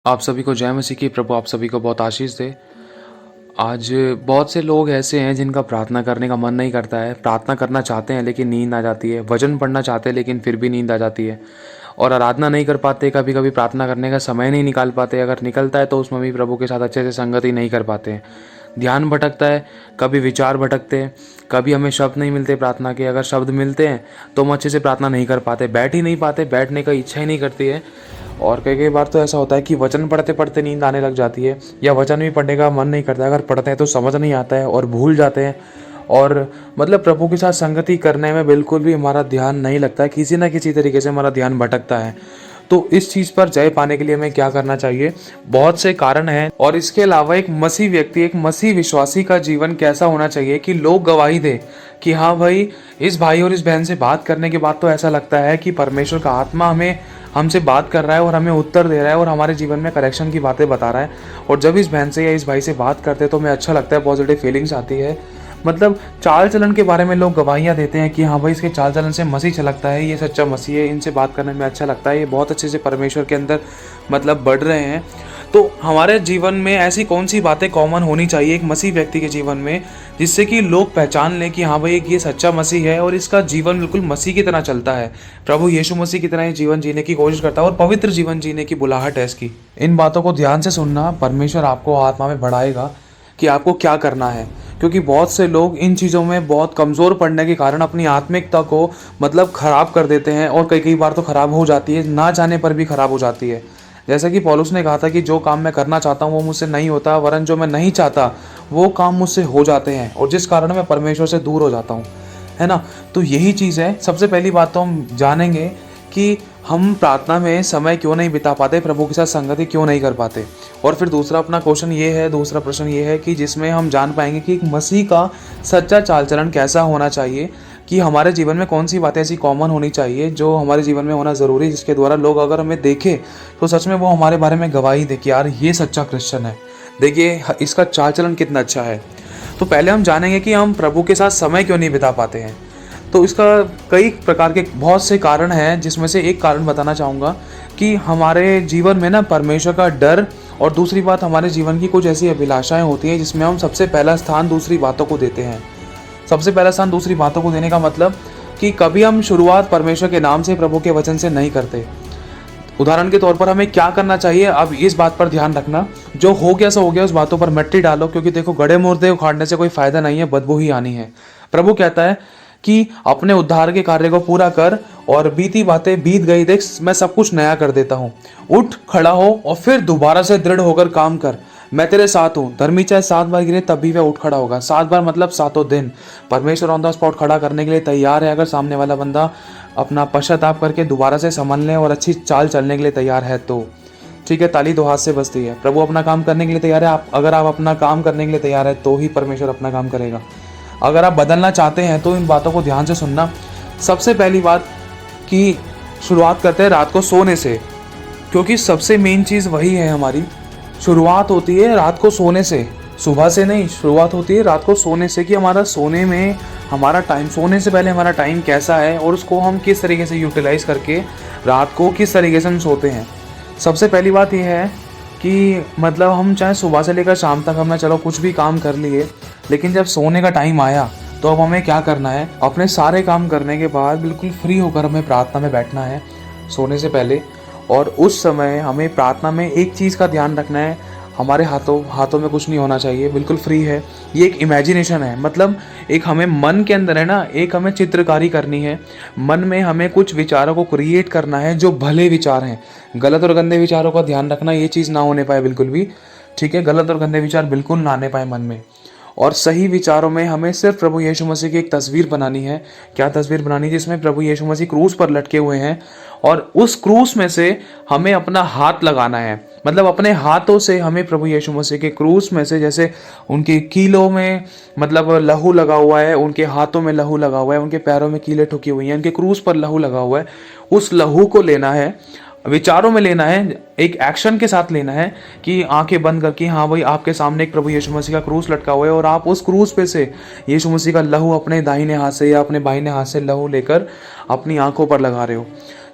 आप सभी को जय मसीह की। प्रभु आप सभी को बहुत आशीष दे। आज बहुत से लोग ऐसे हैं जिनका प्रार्थना करने का मन नहीं करता है। प्रार्थना करना चाहते हैं लेकिन नींद आ जाती है। वचन पढ़ना चाहते हैं लेकिन फिर भी नींद आ जाती है। और आराधना नहीं कर पाते, कभी कभी प्रार्थना करने का समय नहीं निकाल पाते। अगर निकलता है तो उसमें भी प्रभु के साथ अच्छे से संगति नहीं कर पाते हैं। ध्यान भटकता है, कभी विचार भटकते हैं, कभी हमें शब्द नहीं मिलते प्रार्थना के। अगर शब्द मिलते हैं तो हम अच्छे से प्रार्थना नहीं कर पाते, बैठ ही नहीं पाते, बैठने का इच्छा ही नहीं करती है। और कई कई बार तो ऐसा होता है कि वचन पढ़ते पढ़ते नींद आने लग जाती है, या वचन भी पढ़ने का मन नहीं करता। अगर पढ़ते हैं तो समझ नहीं आता है और भूल जाते हैं। और मतलब प्रभु के साथ संगति करने में बिल्कुल भी हमारा ध्यान नहीं लगता है, किसी ना किसी तरीके से हमारा ध्यान भटकता है। तो इस चीज़ पर जय पाने के लिए हमें क्या करना चाहिए? बहुत से कारण हैं। और इसके अलावा एक मसीह व्यक्ति, एक मसीह विश्वासी का जीवन कैसा होना चाहिए कि लोग गवाही दें कि हाँ भाई, इस भाई और इस बहन से बात करने के बाद तो ऐसा लगता है कि परमेश्वर का आत्मा हमें हमसे बात कर रहा है और हमें उत्तर दे रहा है और हमारे जीवन में करेक्शन की बातें बता रहा है। और जब इस बहन से या इस भाई से बात करते हैं तो हमें अच्छा लगता है, पॉजिटिव फीलिंग्स आती है। मतलब चाल चलन के बारे में लोग गवाहियाँ देते हैं कि हाँ भाई, इसके चाल चलन से मसीह छलकता है, ये सच्चा मसीह है, इनसे बात करने में अच्छा लगता है, ये बहुत अच्छे से परमेश्वर के अंदर मतलब बढ़ रहे हैं। तो हमारे जीवन में ऐसी कौन सी बातें कॉमन होनी चाहिए एक मसीह व्यक्ति के जीवन में, जिससे कि लोग पहचान लें कि हाँ भाई, ये सच्चा मसीह है और इसका जीवन बिल्कुल मसीह की तरह चलता है, प्रभु यीशु मसीह की तरह ये जीवन जीने की कोशिश करता है और पवित्र जीवन जीने की बुलाहट है इसकी। इन बातों को ध्यान से सुनना, परमेश्वर आपको आत्मा में बढ़ाएगा कि आपको क्या करना है। क्योंकि बहुत से लोग इन चीज़ों में बहुत कमज़ोर पड़ने के कारण अपनी आत्मिकता को मतलब ख़राब कर देते हैं, और कई कई बार तो ख़राब हो जाती है, ना जाने पर भी ख़राब हो जाती है। जैसा कि पौलुस ने कहा था कि जो काम मैं करना चाहता हूँ वो मुझसे नहीं होता, वरन जो मैं नहीं चाहता वो काम मुझसे हो जाते हैं, और जिस कारण मैं परमेश्वर से दूर हो जाता हूँ, है ना। तो यही चीज़ है। सबसे पहली बात तो हम जानेंगे कि हम प्रार्थना में समय क्यों नहीं बिता पाते, प्रभु के साथ संगति क्यों नहीं कर पाते। और फिर दूसरा प्रश्न ये है कि जिसमें हम जान पाएंगे कि एक मसीह का सच्चा चाल चलन कैसा होना चाहिए, कि हमारे जीवन में कौन सी बातें ऐसी कॉमन होनी चाहिए जो हमारे जीवन में होना ज़रूरी है, जिसके द्वारा लोग अगर हमें देखें तो सच में वो हमारे बारे में गवाही दे कि यार ये सच्चा क्रिश्चियन है, देखिए इसका चाल चलन कितना अच्छा है। तो पहले हम जानेंगे कि हम प्रभु के साथ समय क्यों नहीं बिता पाते हैं। तो इसका कई प्रकार के बहुत से कारण हैं, जिसमें से एक कारण बताना चाहूँगा कि हमारे जीवन में ना परमेश्वर का डर, और दूसरी बात हमारे जीवन की कुछ ऐसी अभिलाषाएं होती हैं जिसमें हम सबसे पहला स्थान दूसरी बातों को देते हैं। सबसे पहला स्थान दूसरी बातों को देने का मतलब कि कभी हम शुरुआत परमेश्वर के नाम से, प्रभु के वचन से नहीं करते। उदाहरण के तौर पर हमें क्या करना चाहिए, अब इस बात पर ध्यान रखना, जो हो गया सो हो गया, उस बातों पर मिट्टी डालो, क्योंकि देखो गड़े मुर्दे उखाड़ने से कोई फायदा नहीं है, बदबू ही आनी है। प्रभु कहता है कि अपने उद्धार के कार्य को पूरा कर, और बीती बातें बीत गई, देख मैं सब कुछ नया कर देता हूँ। उठ खड़ा हो और फिर दोबारा से दृढ़ होकर काम कर, मैं तेरे साथ हूँ। धर्मी चाहे 7 बार गिरे तब भी वह उठ खड़ा होगा। 7 बार मतलब 7 दिन। परमेश्वर ऑन द स्पॉट खड़ा करने के लिए तैयार है, अगर सामने वाला बंदा अपना पश्चाताप करके दोबारा से संभलने और अच्छी चाल चलने के लिए तैयार है तो। ठीक है, ताली 2 हाथ से बजती है। प्रभु अपना काम करने के लिए तैयार है। अगर आप अपना काम करने के लिए तैयार है तो ही परमेश्वर अपना काम करेगा। अगर आप बदलना चाहते हैं तो इन बातों को ध्यान से सुनना। सबसे पहली बात कि शुरुआत करते हैं रात को सोने से, क्योंकि सबसे मेन चीज़ वही है हमारी। शुरुआत होती है रात को सोने से, सुबह से नहीं। शुरुआत होती है रात को सोने से, कि हमारा सोने में हमारा टाइम, सोने से पहले हमारा टाइम कैसा है और उसको हम किस तरीके से यूटिलाइज़ करके रात को किस तरीके से हम सोते हैं। सबसे पहली बात यह है कि मतलब हम चाहे सुबह से लेकर शाम तक हमने चलो कुछ भी काम कर लिए, लेकिन जब सोने का टाइम आया तो अब हमें क्या करना है, अपने सारे काम करने के बाद बिल्कुल फ्री होकर हमें प्रार्थना में बैठना है सोने से पहले। और उस समय हमें प्रार्थना में एक चीज़ का ध्यान रखना है, हमारे हाथों में कुछ नहीं होना चाहिए, बिल्कुल फ्री है। ये एक इमेजिनेशन है, मतलब एक हमें मन के अंदर है ना, एक हमें चित्रकारी करनी है। मन में हमें कुछ विचारों को क्रिएट करना है जो भले विचार हैं। गलत और गंदे विचारों का ध्यान रखना, ये चीज़ ना होने पाए बिल्कुल भी। ठीक है, गलत और गंदे विचार बिल्कुल ना आने पाए मन में। और सही विचारों में हमें सिर्फ प्रभु यीशु मसीह की एक तस्वीर बनानी है। क्या तस्वीर बनानी है? जिसमें प्रभु यीशु मसीह क्रूस पर लटके हुए हैं, और उस क्रूस में से हमें अपना हाथ लगाना है। मतलब अपने हाथों से हमें प्रभु यीशु मसीह के क्रूस में से, जैसे उनके कीलों में मतलब लहू लगा हुआ है, उनके हाथों में लहू लगा हुआ है, उनके पैरों में कीलें ठुकी हुई हैं, उनके क्रूस पर लहू लगा हुआ है, उस लहू को लेना है, विचारों में लेना है, एक एक्शन के साथ लेना है कि आंखें बंद करके हाँ भाई, आपके सामने एक प्रभु यीशु मसीह का क्रूस लटका हुआ है, और आप उस क्रूस पे से यीशु मसीह का लहू अपने दाहिने हाथ से या अपने बाहिने हाथ से लहू लेकर अपनी आंखों पर लगा रहे हो।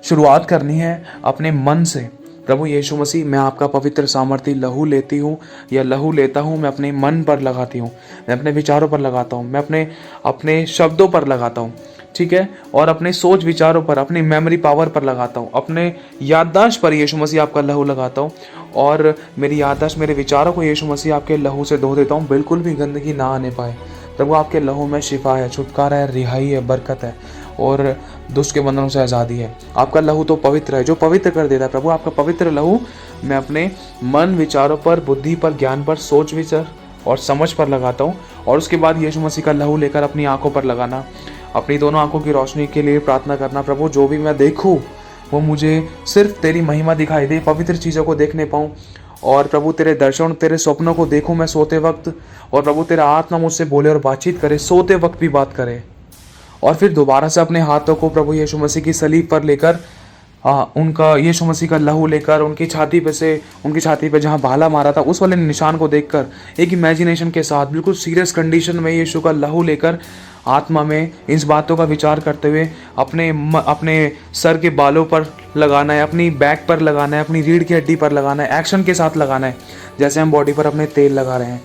शुरुआत करनी है अपने मन से। प्रभु यीशु मसीह, मैं आपका पवित्र सामर्थी लहू लेती हूँ या लहू लेता हूँ, मैं अपने मन पर लगाती हूँ, मैं अपने विचारों पर लगाता हूँ, मैं अपने अपने शब्दों पर लगाता हूँ, ठीक है, और अपने सोच विचारों पर, अपनी मेमोरी पावर पर लगाता हूँ, अपने याददाश्त पर यीशु मसीह आपका लहू लगाता हूँ। और मेरी याददाश्त, मेरे विचारों को यीशु मसीह आपके लहू से धो देता हूँ, बिल्कुल भी गंदगी ना आने पाए। प्रभु आपके लहू में शिफा है, छुटकारा है, रिहाई है, बरकत है और दुष्ट के बंधनों से आज़ादी है। आपका लहू तो पवित्र है, जो पवित्र कर देता है। प्रभु आपका पवित्र लहू मैं अपने मन विचारों पर, बुद्धि पर, ज्ञान पर, सोच विचार और समझ पर लगाता हूँ। और उसके बाद यीशु मसीह का लहू लेकर अपनी आंखों पर लगाना, अपनी दोनों आंखों की रोशनी के लिए प्रार्थना करना। प्रभु जो भी मैं देखूँ वो मुझे सिर्फ तेरी महिमा दिखाई दे, पवित्र चीज़ों को देखने पाऊँ। और प्रभु तेरे दर्शन, तेरे स्वप्नों को देखूं मैं सोते वक्त। और प्रभु तेरा आत्मा मुझसे बोले और बातचीत करे, सोते वक्त भी बात करे। और फिर दोबारा से अपने हाथों को प्रभु यीशु मसीह की सलीब पर लेकर, उनका यीशु मसीह का लहू लेकर उनकी छाती पे जहाँ भाला मारा था उस वाले निशान को देखकर एक इमेजिनेशन के साथ बिल्कुल सीरियस कंडीशन में यीशु का लहू लेकर आत्मा में इस बातों का विचार करते हुए अपने सर के बालों पर लगाना है, अपनी बैक पर लगाना है, अपनी रीढ़ की हड्डी पर लगाना है, एक्शन के साथ लगाना है, जैसे हम बॉडी पर अपने तेल लगा रहे हैं।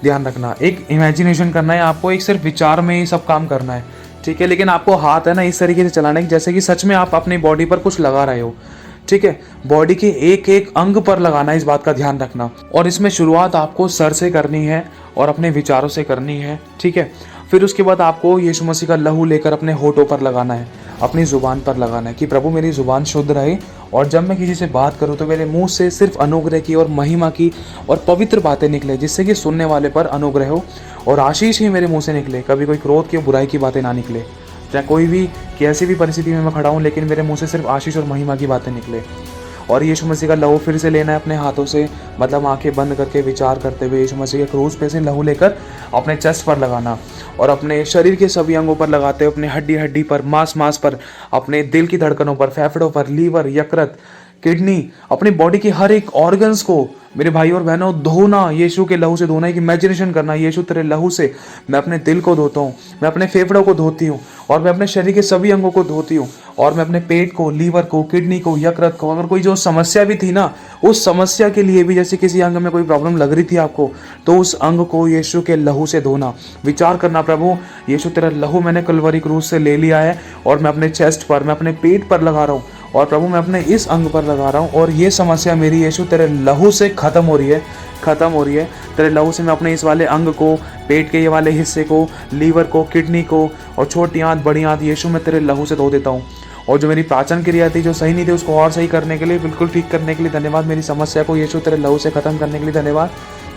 ध्यान रखना, एक इमेजिनेशन करना है आपको, एक सिर्फ विचार में ही सब काम करना है, ठीक है। लेकिन आपको हाथ है ना इस तरीके से चलाना है जैसे कि सच में आप अपनी बॉडी पर कुछ लगा रहे हो, ठीक है। बॉडी के एक एक अंग पर लगाना है, इस बात का ध्यान रखना। और इसमें शुरुआत आपको सर से करनी है और अपने विचारों से करनी है, ठीक है। फिर उसके बाद आपको यीशु मसीह का लहू लेकर अपने होठों पर लगाना है, अपनी ज़ुबान पर लगाना है कि प्रभु मेरी ज़ुबान शुद्ध रहे और जब मैं किसी से बात करूं तो मेरे मुंह से सिर्फ अनुग्रह की और महिमा की और पवित्र बातें निकले, जिससे कि सुनने वाले पर अनुग्रह हो और आशीष ही मेरे मुंह से निकले। कभी कोई क्रोध की, बुराई की बातें ना निकले। चाहे कोई भी कैसी भी परिस्थिति में मैं खड़ा हूँ, लेकिन मेरे मुंह से सिर्फ आशीष और महिमा की बातें निकले। और यीशु मसीह का लहू फिर से लेना है अपने हाथों से, मतलब आंखें बंद करके विचार करते हुए यीशु मसीह के क्रूस पे से लहू लेकर अपने चेस्ट पर लगाना और अपने शरीर के सभी अंगों पर लगाते हुए, अपने हड्डी हड्डी पर, मांस पर, अपने दिल की धड़कनों पर, फेफड़ों पर, लीवर, यकृत, किडनी, अपनी बॉडी के हर एक ऑर्गन्स को मेरे भाई और बहनों धोना, यीशु के लहू से धोना। एक इमेजिनेशन करना, यीशु तेरे लहू से मैं अपने दिल को धोता हूँ, मैं अपने फेफड़ों को धोती हूँ और मैं अपने शरीर के सभी अंगों को धोती हूँ और मैं अपने पेट को, लीवर को, किडनी को, यकृत को, अगर कोई जो समस्या भी थी ना, उस समस्या के लिए भी, जैसे किसी अंग में कोई प्रॉब्लम लग रही थी आपको, तो उस अंग को यीशु के लहू से धोना। विचार करना, प्रभु यीशु तेरा लहू मैंने कलवरी क्रूस से ले लिया है और मैं अपने चेस्ट पर, मैं अपने पेट पर लगा रहा हूँ और प्रभु मैं अपने इस अंग पर लगा रहा हूँ और ये समस्या मेरी यीशु तेरे लहू से खत्म हो रही है। तेरे लहू से मैं अपने इस वाले अंग को, पेट के ये वाले हिस्से को, लीवर को, किडनी को और छोटी आंत, बड़ी आंत, यीशु मैं तेरे लहू से धो देता हूँ। और जो मेरी पाचन क्रिया थी, जो सही नहीं थी, उसको और सही करने के लिए, बिल्कुल ठीक करने के लिए धन्यवाद। मेरी समस्या को यीशु तेरे लहू से खत्म करने के लिए धन्यवाद,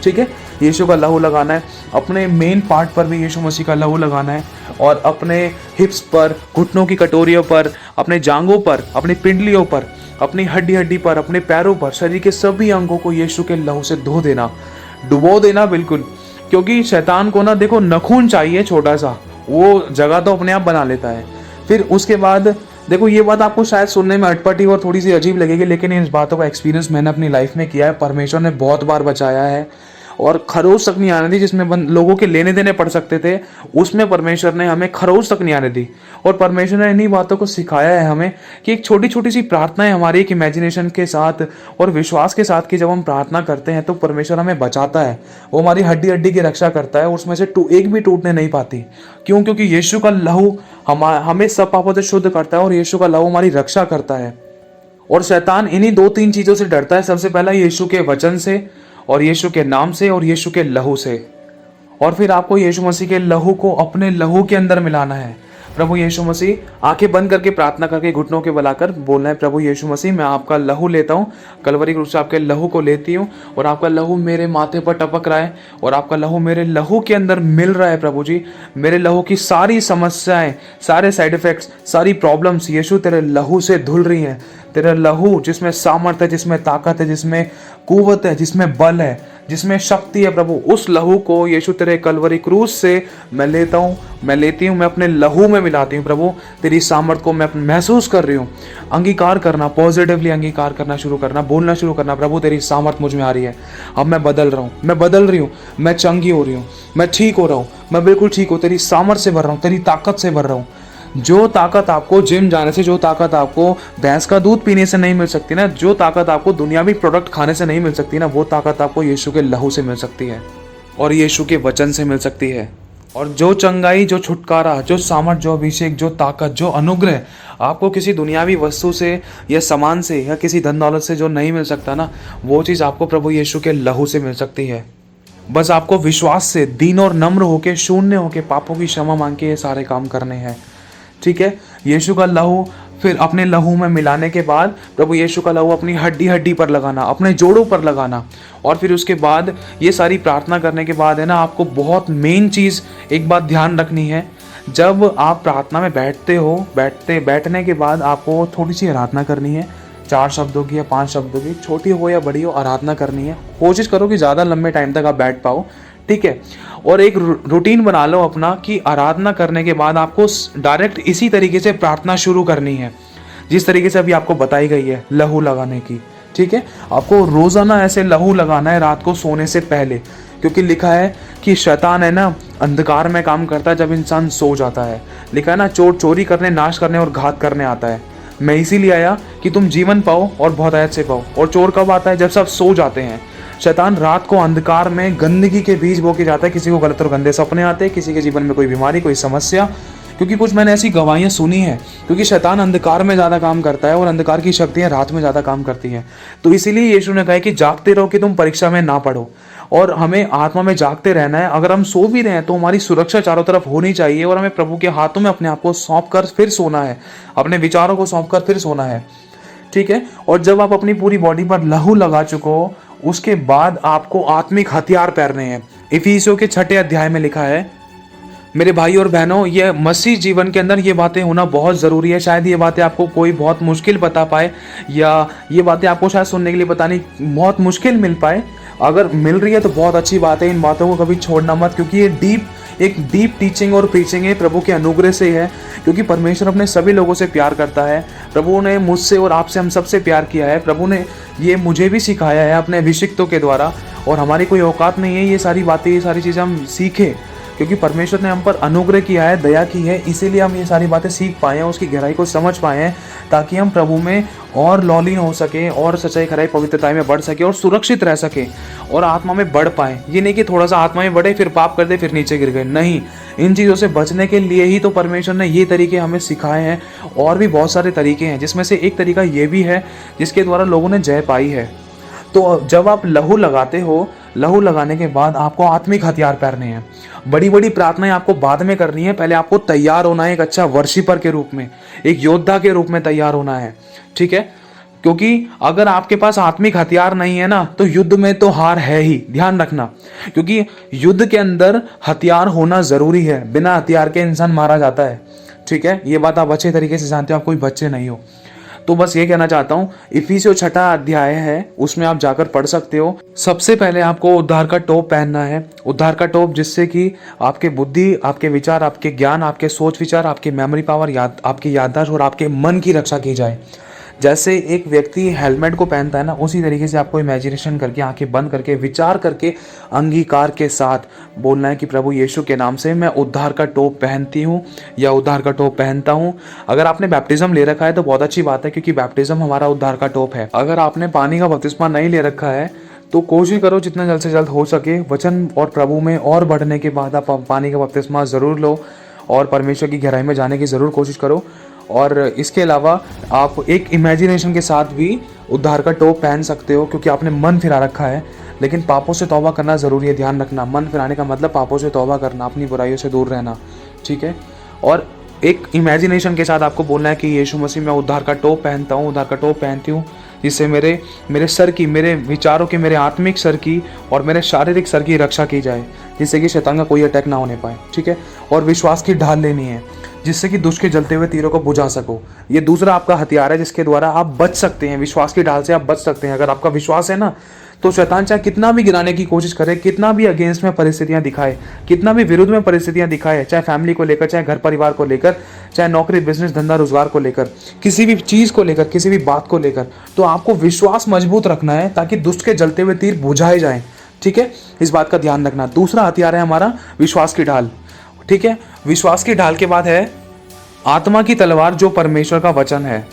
ठीक है। यीशु का लहू लगाना है, अपने मेन पार्ट पर भी यीशु मसीह का लहू लगाना है और अपने हिप्स पर, घुटनों की कटोरियों पर, अपने जांघों पर, अपनी पिंडलियों पर, अपनी हड्डी हड्डी पर, अपने पैरों पर, शरीर के सभी अंगों को यीशु के लहू से धो देना, डुबो देना बिल्कुल। क्योंकि शैतान को ना देखो नखून चाहिए छोटा सा, वो जगह तो अपने आप बना लेता है। फिर उसके बाद देखो, ये बात आपको शायद सुनने में अटपटी और थोड़ी सी अजीब लगेगी, लेकिन इन बातों का एक्सपीरियंस मैंने अपनी लाइफ में किया है। परमेश्वर ने बहुत बार बचाया है और खरोच तक नहीं आने दी, जिसमें लोगों के लेने देने पड़ सकते थे, उसमें परमेश्वर ने हमें खरोच तक नहीं आने दी। और परमेश्वर ने इन्हीं बातों को सिखाया है हमें कि एक छोटी छोटी सी प्रार्थनाएं हमारी एक इमेजिनेशन के साथ और विश्वास के साथ कि जब हम प्रार्थना करते हैं तो परमेश्वर हमें बचाता है, वो हमारी हड्डी हड्डी की रक्षा करता है, उसमें से एक भी टूटने नहीं पाती। क्यों? क्योंकि यीशु का लहू हमें सब पापों से शुद्ध करता है और यीशु का लहू हमारी रक्षा करता है। और शैतान इन्हीं 2-3 चीजों से डरता है। सबसे पहला यीशु के वचन से और यीशु के नाम से और यीशु के लहू से। और फिर आपको यीशु मसीह के लहू को अपने लहू के अंदर मिलाना है। प्रभु यीशु मसीह, आंखें बंद करके प्रार्थना करके घुटनों के बलाकर बोलना है, प्रभु यीशु मसीह मैं आपका लहू लेता हूँ, कलवरी क्रूस से आपके लहू को लेती हूँ और आपका लहू मेरे माथे पर टपक रहा है और आपका लहू मेरे लहू के अंदर मिल रहा है। प्रभु जी, मेरे लहू की सारी समस्याएं, सारे साइड इफेक्ट्स, सारी प्रॉब्लम्स यीशु तेरे लहू से धुल रही हैं। तेरा लहू जिसमें सामर्थ है, जिसमें ताकत है, जिसमें कुव्वत है, जिसमें बल है, जिसमें शक्ति है, प्रभु उस लहू को यीशु तेरे कलवरी क्रूस से मैं लेता हूँ, मैं लेती हूँ, मैं अपने लहू में मिलाती हूँ। प्रभु तेरी सामर्थ को मैं महसूस कर रही हूँ। अंगीकार करना, पॉजिटिवली अंगीकार करना शुरू करना, बोलना शुरू करना, प्रभु तेरी सामर्थ मुझ में आ रही है, अब मैं बदल रहा हूँ, मैं बदल रही हूँ, मैं चंगी हो रही हूँ, मैं ठीक हो रहा हूँ, मैं बिल्कुल ठीक हूँ, तेरी सामर्थ से भर रहा हूँ, तेरी ताकत से भर रहा हूँ, जो ताकत आपको जिम जाने से, जो ताकत आपको भैंस का दूध पीने से नहीं मिल सकती ना, जो ताकत आपको दुनियावी प्रोडक्ट खाने से नहीं मिल सकती ना, वो ताकत आपको यीशु के लहू से मिल सकती है और यीशु के वचन से मिल सकती है। और जो चंगाई, जो छुटकारा, जो सामर्थ, जो अभिषेक, जो ताकत, जो अनुग्रह आपको किसी दुनियावी वस्तु से या सामान से या किसी धन दौलत से जो नहीं मिल सकता ना, वो चीज़ आपको प्रभु यीशु के लहू से मिल सकती है। बस आपको विश्वास से दीन और नम्र होके, शून्य होके, पापों की क्षमा मांग के ये सारे काम करने हैं। ठीक है, यीशु का लहू फिर अपने लहू में मिलाने के बाद प्रभु यीशु का लहू अपनी हड्डी हड्डी पर लगाना, अपने जोड़ों पर लगाना, और फिर उसके बाद ये सारी प्रार्थना करने के बाद है ना, आपको बहुत मेन चीज़ एक बात ध्यान रखनी है। जब आप प्रार्थना में बैठते हो, बैठने के बाद आपको थोड़ी सी आराधना करनी है, 4 शब्दों की या 5 शब्दों की, छोटी हो या बड़ी हो, आराधना करनी है। कोशिश करो कि ज़्यादा लंबे टाइम तक आप बैठ पाओ। ठीक है, और एक रूटीन बना लो अपना कि आराधना करने के बाद आपको डायरेक्ट इसी तरीके से प्रार्थना शुरू करनी है जिस तरीके से अभी आपको बताई गई है लहू लगाने की। ठीक है, आपको रोज़ाना ऐसे लहू लगाना है रात को सोने से पहले, क्योंकि लिखा है कि शैतान है ना अंधकार में काम करता है जब इंसान सो जाता है। लिखा है ना, चोर चोरी करने, नाश करने और घात करने आता है। मैं इसीलिए आया कि तुम जीवन पाओ और बहुत आयत से पाओ। और चोर कब आता है? जब सब सो जाते हैं। शैतान रात को अंधकार में गंदगी के बीज बो के जाता है। किसी को गलत और गंदे सपने आते हैं, किसी के जीवन में कोई बीमारी, कोई समस्या, क्योंकि कुछ मैंने ऐसी गवाहियाँ सुनी हैं, क्योंकि शैतान अंधकार में ज़्यादा काम करता है और अंधकार की शक्तियाँ रात में ज़्यादा काम करती हैं। तो इसीलिए यीशु ने कहा कि जागते रहो कि तुम परीक्षा में ना पढ़ो, और हमें आत्मा में जागते रहना है। अगर हम सो भी रहे हैं तो हमारी सुरक्षा चारों तरफ होनी चाहिए, और हमें प्रभु के हाथों में अपने आप को सौंप कर फिर सोना है, अपने विचारों को सौंप कर फिर सोना है। ठीक है, और जब आप अपनी पूरी बॉडी पर लहू लगा चुको हो, उसके बाद आपको आत्मिक हथियार पहनने हैं। इफिसियों के 6 अध्याय में लिखा है, मेरे भाई और बहनों, ये मसीह जीवन के अंदर ये बातें होना बहुत ज़रूरी है। शायद ये बातें आपको कोई बहुत मुश्किल बता पाए, या ये बातें आपको शायद सुनने के लिए पता नहीं बहुत मुश्किल मिल पाए। अगर मिल रही है तो बहुत अच्छी बात है। इन बातों को कभी छोड़ना मत, क्योंकि ये एक डीप टीचिंग और प्रीचिंग है, प्रभु के अनुग्रह से है। क्योंकि परमेश्वर अपने सभी लोगों से प्यार करता है। प्रभु ने मुझसे और आपसे, हम सबसे प्यार किया है। प्रभु ने ये मुझे भी सिखाया है अपने अभिषिक्तों के द्वारा, और हमारी कोई औकात नहीं है ये सारी बातें, ये सारी चीज़ें हम सीखें, क्योंकि परमेश्वर ने हम पर अनुग्रह किया है, दया की है। इसीलिए हम ये सारी बातें सीख पाए हैं, उसकी गहराई को समझ पाए हैं, ताकि हम प्रभु में और लौलीन हो सके, और सच्चाई, खराई, पवित्रता में बढ़ सके, और सुरक्षित रह सके, और आत्मा में बढ़ पाए। ये नहीं कि थोड़ा सा आत्मा में बढ़े, फिर पाप कर दे, फिर नीचे गिर गए। नहीं, इन चीज़ों से बचने के लिए ही तो परमेश्वर ने ये तरीके हमें सिखाए हैं। और भी बहुत सारे तरीके हैं, जिसमें से एक तरीका ये भी है जिसके द्वारा लोगों ने जय पाई है। तो जब आप लहू लगाते हो, लहू लगाने के बाद आपको आत्मिक हथियार पहनने हैं। बड़ी बड़ी प्रार्थनाएं आपको बाद में करनी है, पहले आपको तैयार होना है एक अच्छा वर्शिपर के रूप में, एक योद्धा के रूप में तैयार होना है। ठीक है, क्योंकि अगर आपके पास आत्मिक हथियार नहीं है ना, तो युद्ध में तो हार है ही, ध्यान रखना। क्योंकि युद्ध के अंदर हथियार होना जरूरी है, बिना हथियार के इंसान मारा जाता है। ठीक है, ये बात आप अच्छे तरीके से जानते हो, आप कोई बच्चे नहीं हो। तो बस ये कहना चाहता हूँ, इफिसियों 6 अध्याय है, उसमें आप जाकर पढ़ सकते हो। सबसे पहले आपको उद्धार का टोप पहनना है, उद्धार का टोप, जिससे कि आपके बुद्धि, आपके विचार, आपके ज्ञान, आपके सोच विचार, आपके मेमोरी पावर, आपकी याददाश्त और आपके मन की रक्षा की जाए। जैसे एक व्यक्ति हेलमेट को पहनता है ना, उसी तरीके से आपको इमेजिनेशन करके, आंखें बंद करके, विचार करके, अंगीकार के साथ बोलना है कि प्रभु यीशु के नाम से मैं उद्धार का टोप पहनती हूँ या उद्धार का टोप पहनता हूँ। अगर आपने बैप्टिज्म ले रखा है तो बहुत अच्छी बात है, क्योंकि बैप्टिज्म हमारा उद्धार का टोप है। अगर आपने पानी का बपतिस्मा नहीं ले रखा है तो कोशिश करो जितना जल्द से जल्द हो सके वचन और प्रभु में और बढ़ने के बाद आप पानी का बपतिस्मा ज़रूर लो, और परमेश्वर की गहराई में जाने की ज़रूर कोशिश करो। और इसके अलावा आप एक इमेजिनेशन के साथ भी उद्धार का टोप पहन सकते हो, क्योंकि आपने मन फिरा रखा है। लेकिन पापों से तौबा करना ज़रूरी है, ध्यान रखना। मन फिराने का मतलब पापों से तौबा करना, अपनी बुराइयों से दूर रहना। ठीक है, और एक इमेजिनेशन के साथ आपको बोलना है कि यीशु मसीह मैं उद्धार का टोप पहनता हूँ, उद्धार का टोप पहनती हूँ, जिससे मेरे सर की, मेरे विचारों की, मेरे आत्मिक सर की और मेरे शारीरिक सर की रक्षा की जाए, जिससे कि शैतान का कोई अटैक ना होने पाए। ठीक है, और विश्वास की ढाल लेनी है, जिससे कि दुष्ट के जलते हुए तीरों को बुझा सको। ये दूसरा आपका हथियार है, जिसके द्वारा आप बच सकते हैं। विश्वास की ढाल से आप बच सकते हैं। अगर आपका विश्वास है ना, तो शैतान चाहे कितना भी गिराने की कोशिश करे, कितना भी अगेंस्ट में परिस्थितियां दिखाए, कितना भी विरुद्ध में परिस्थितियां दिखाए, चाहे फैमिली को लेकर, चाहे घर परिवार को लेकर, चाहे नौकरी, बिजनेस, धंधा, रोजगार को लेकर, किसी भी चीज़ को लेकर, किसी भी बात को लेकर, तो आपको विश्वास मजबूत रखना है, ताकि दुष्ट के जलते हुए तीर बुझाए जाएं। ठीक है, इस बात का ध्यान रखना। दूसरा हथियार है हमारा विश्वास की ढाल। ठीक है, विश्वास की ढाल के बाद है आत्मा की तलवार जो परमेश्वर का वचन है।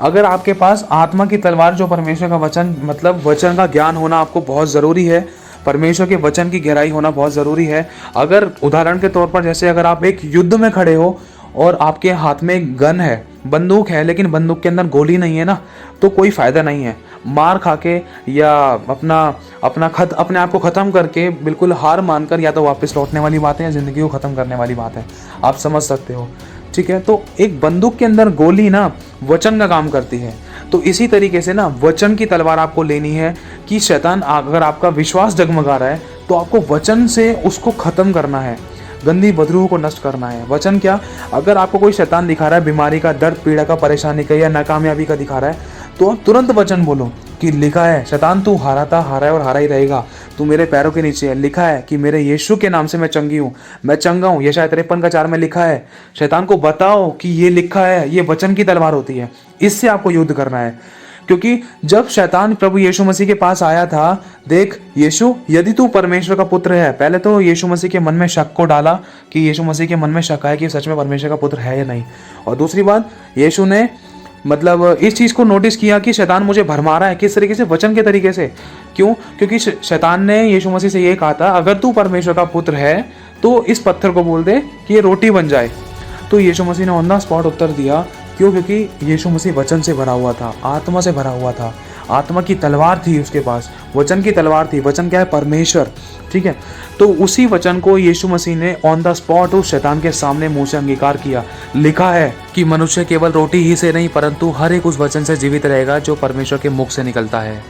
अगर आपके पास आत्मा की तलवार जो परमेश्वर का वचन, मतलब वचन का ज्ञान होना आपको बहुत ज़रूरी है। परमेश्वर के वचन की गहराई होना बहुत ज़रूरी है। अगर उदाहरण के तौर पर जैसे अगर आप एक युद्ध में खड़े हो और आपके हाथ में एक गन है, बंदूक है, लेकिन बंदूक के अंदर गोली नहीं है ना, तो कोई फ़ायदा नहीं है। मार खा के या अपने आप को ख़त्म करके बिल्कुल हार मानकर या तो वापस लौटने वाली बात है या ज़िंदगी को ख़त्म करने वाली बात है। आप समझ सकते हो, ठीक है। तो एक बंदूक के अंदर गोली ना वचन का काम करती है। तो इसी तरीके से ना वचन की तलवार आपको लेनी है कि शैतान, अगर आपका विश्वास जगमगा रहा है तो आपको वचन से उसको ख़त्म करना है, गंदी बदरूह को नष्ट करना है। वचन क्या? अगर आपको कोई शैतान दिखा रहा है बीमारी का, दर्द पीड़ा का, परेशानी का या नाकामयाबी का दिखा रहा है, तो आप तुरंत वचन बोलो कि लिखा है शैतान तू हारा था, हारा है और हारा ही रहेगा, तू मेरे पैरों के नीचे है। लिखा है कि मेरे यीशु के नाम से मैं चंगी हूँ, मैं चंगा हूँ। यशायाह 53:4 में लिखा है। शैतान को बताओ कि ये लिखा है, ये वचन की तलवार होती है, इससे आपको युद्ध करना है। क्योंकि जब शैतान प्रभु यीशु मसीह के पास आया था, देख यीशु यदि तू परमेश्वर का पुत्र है, पहले तो यीशु मसीह के मन में शक को डाला कि यीशु मसीह के मन में शक है कि सच में परमेश्वर का पुत्र है या नहीं। और दूसरी बात, यीशु ने मतलब इस चीज़ को नोटिस किया कि शैतान मुझे भरमा रहा है। किस तरीके से? वचन के तरीके से। क्यों? क्योंकि शैतान ने यीशु मसीह से ये कहा था, अगर तू परमेश्वर का पुत्र है तो इस पत्थर को बोल दे कि ये रोटी बन जाए। तो यीशु मसीह ने ऑन द स्पॉट उत्तर दिया। क्यों? क्योंकि यीशु मसीह वचन से भरा हुआ था, आत्मा से भरा हुआ था। आत्मा की तलवार थी उसके पास, वचन की तलवार थी। वचन क्या है? परमेश्वर, ठीक है। तो उसी वचन को यीशु मसीह ने ऑन द स्पॉट उस शैतान के सामने मुंह से अंगीकार किया। लिखा है कि मनुष्य केवल रोटी ही से नहीं परंतु हर एक उस वचन से जीवित रहेगा जो परमेश्वर के मुख से निकलता है।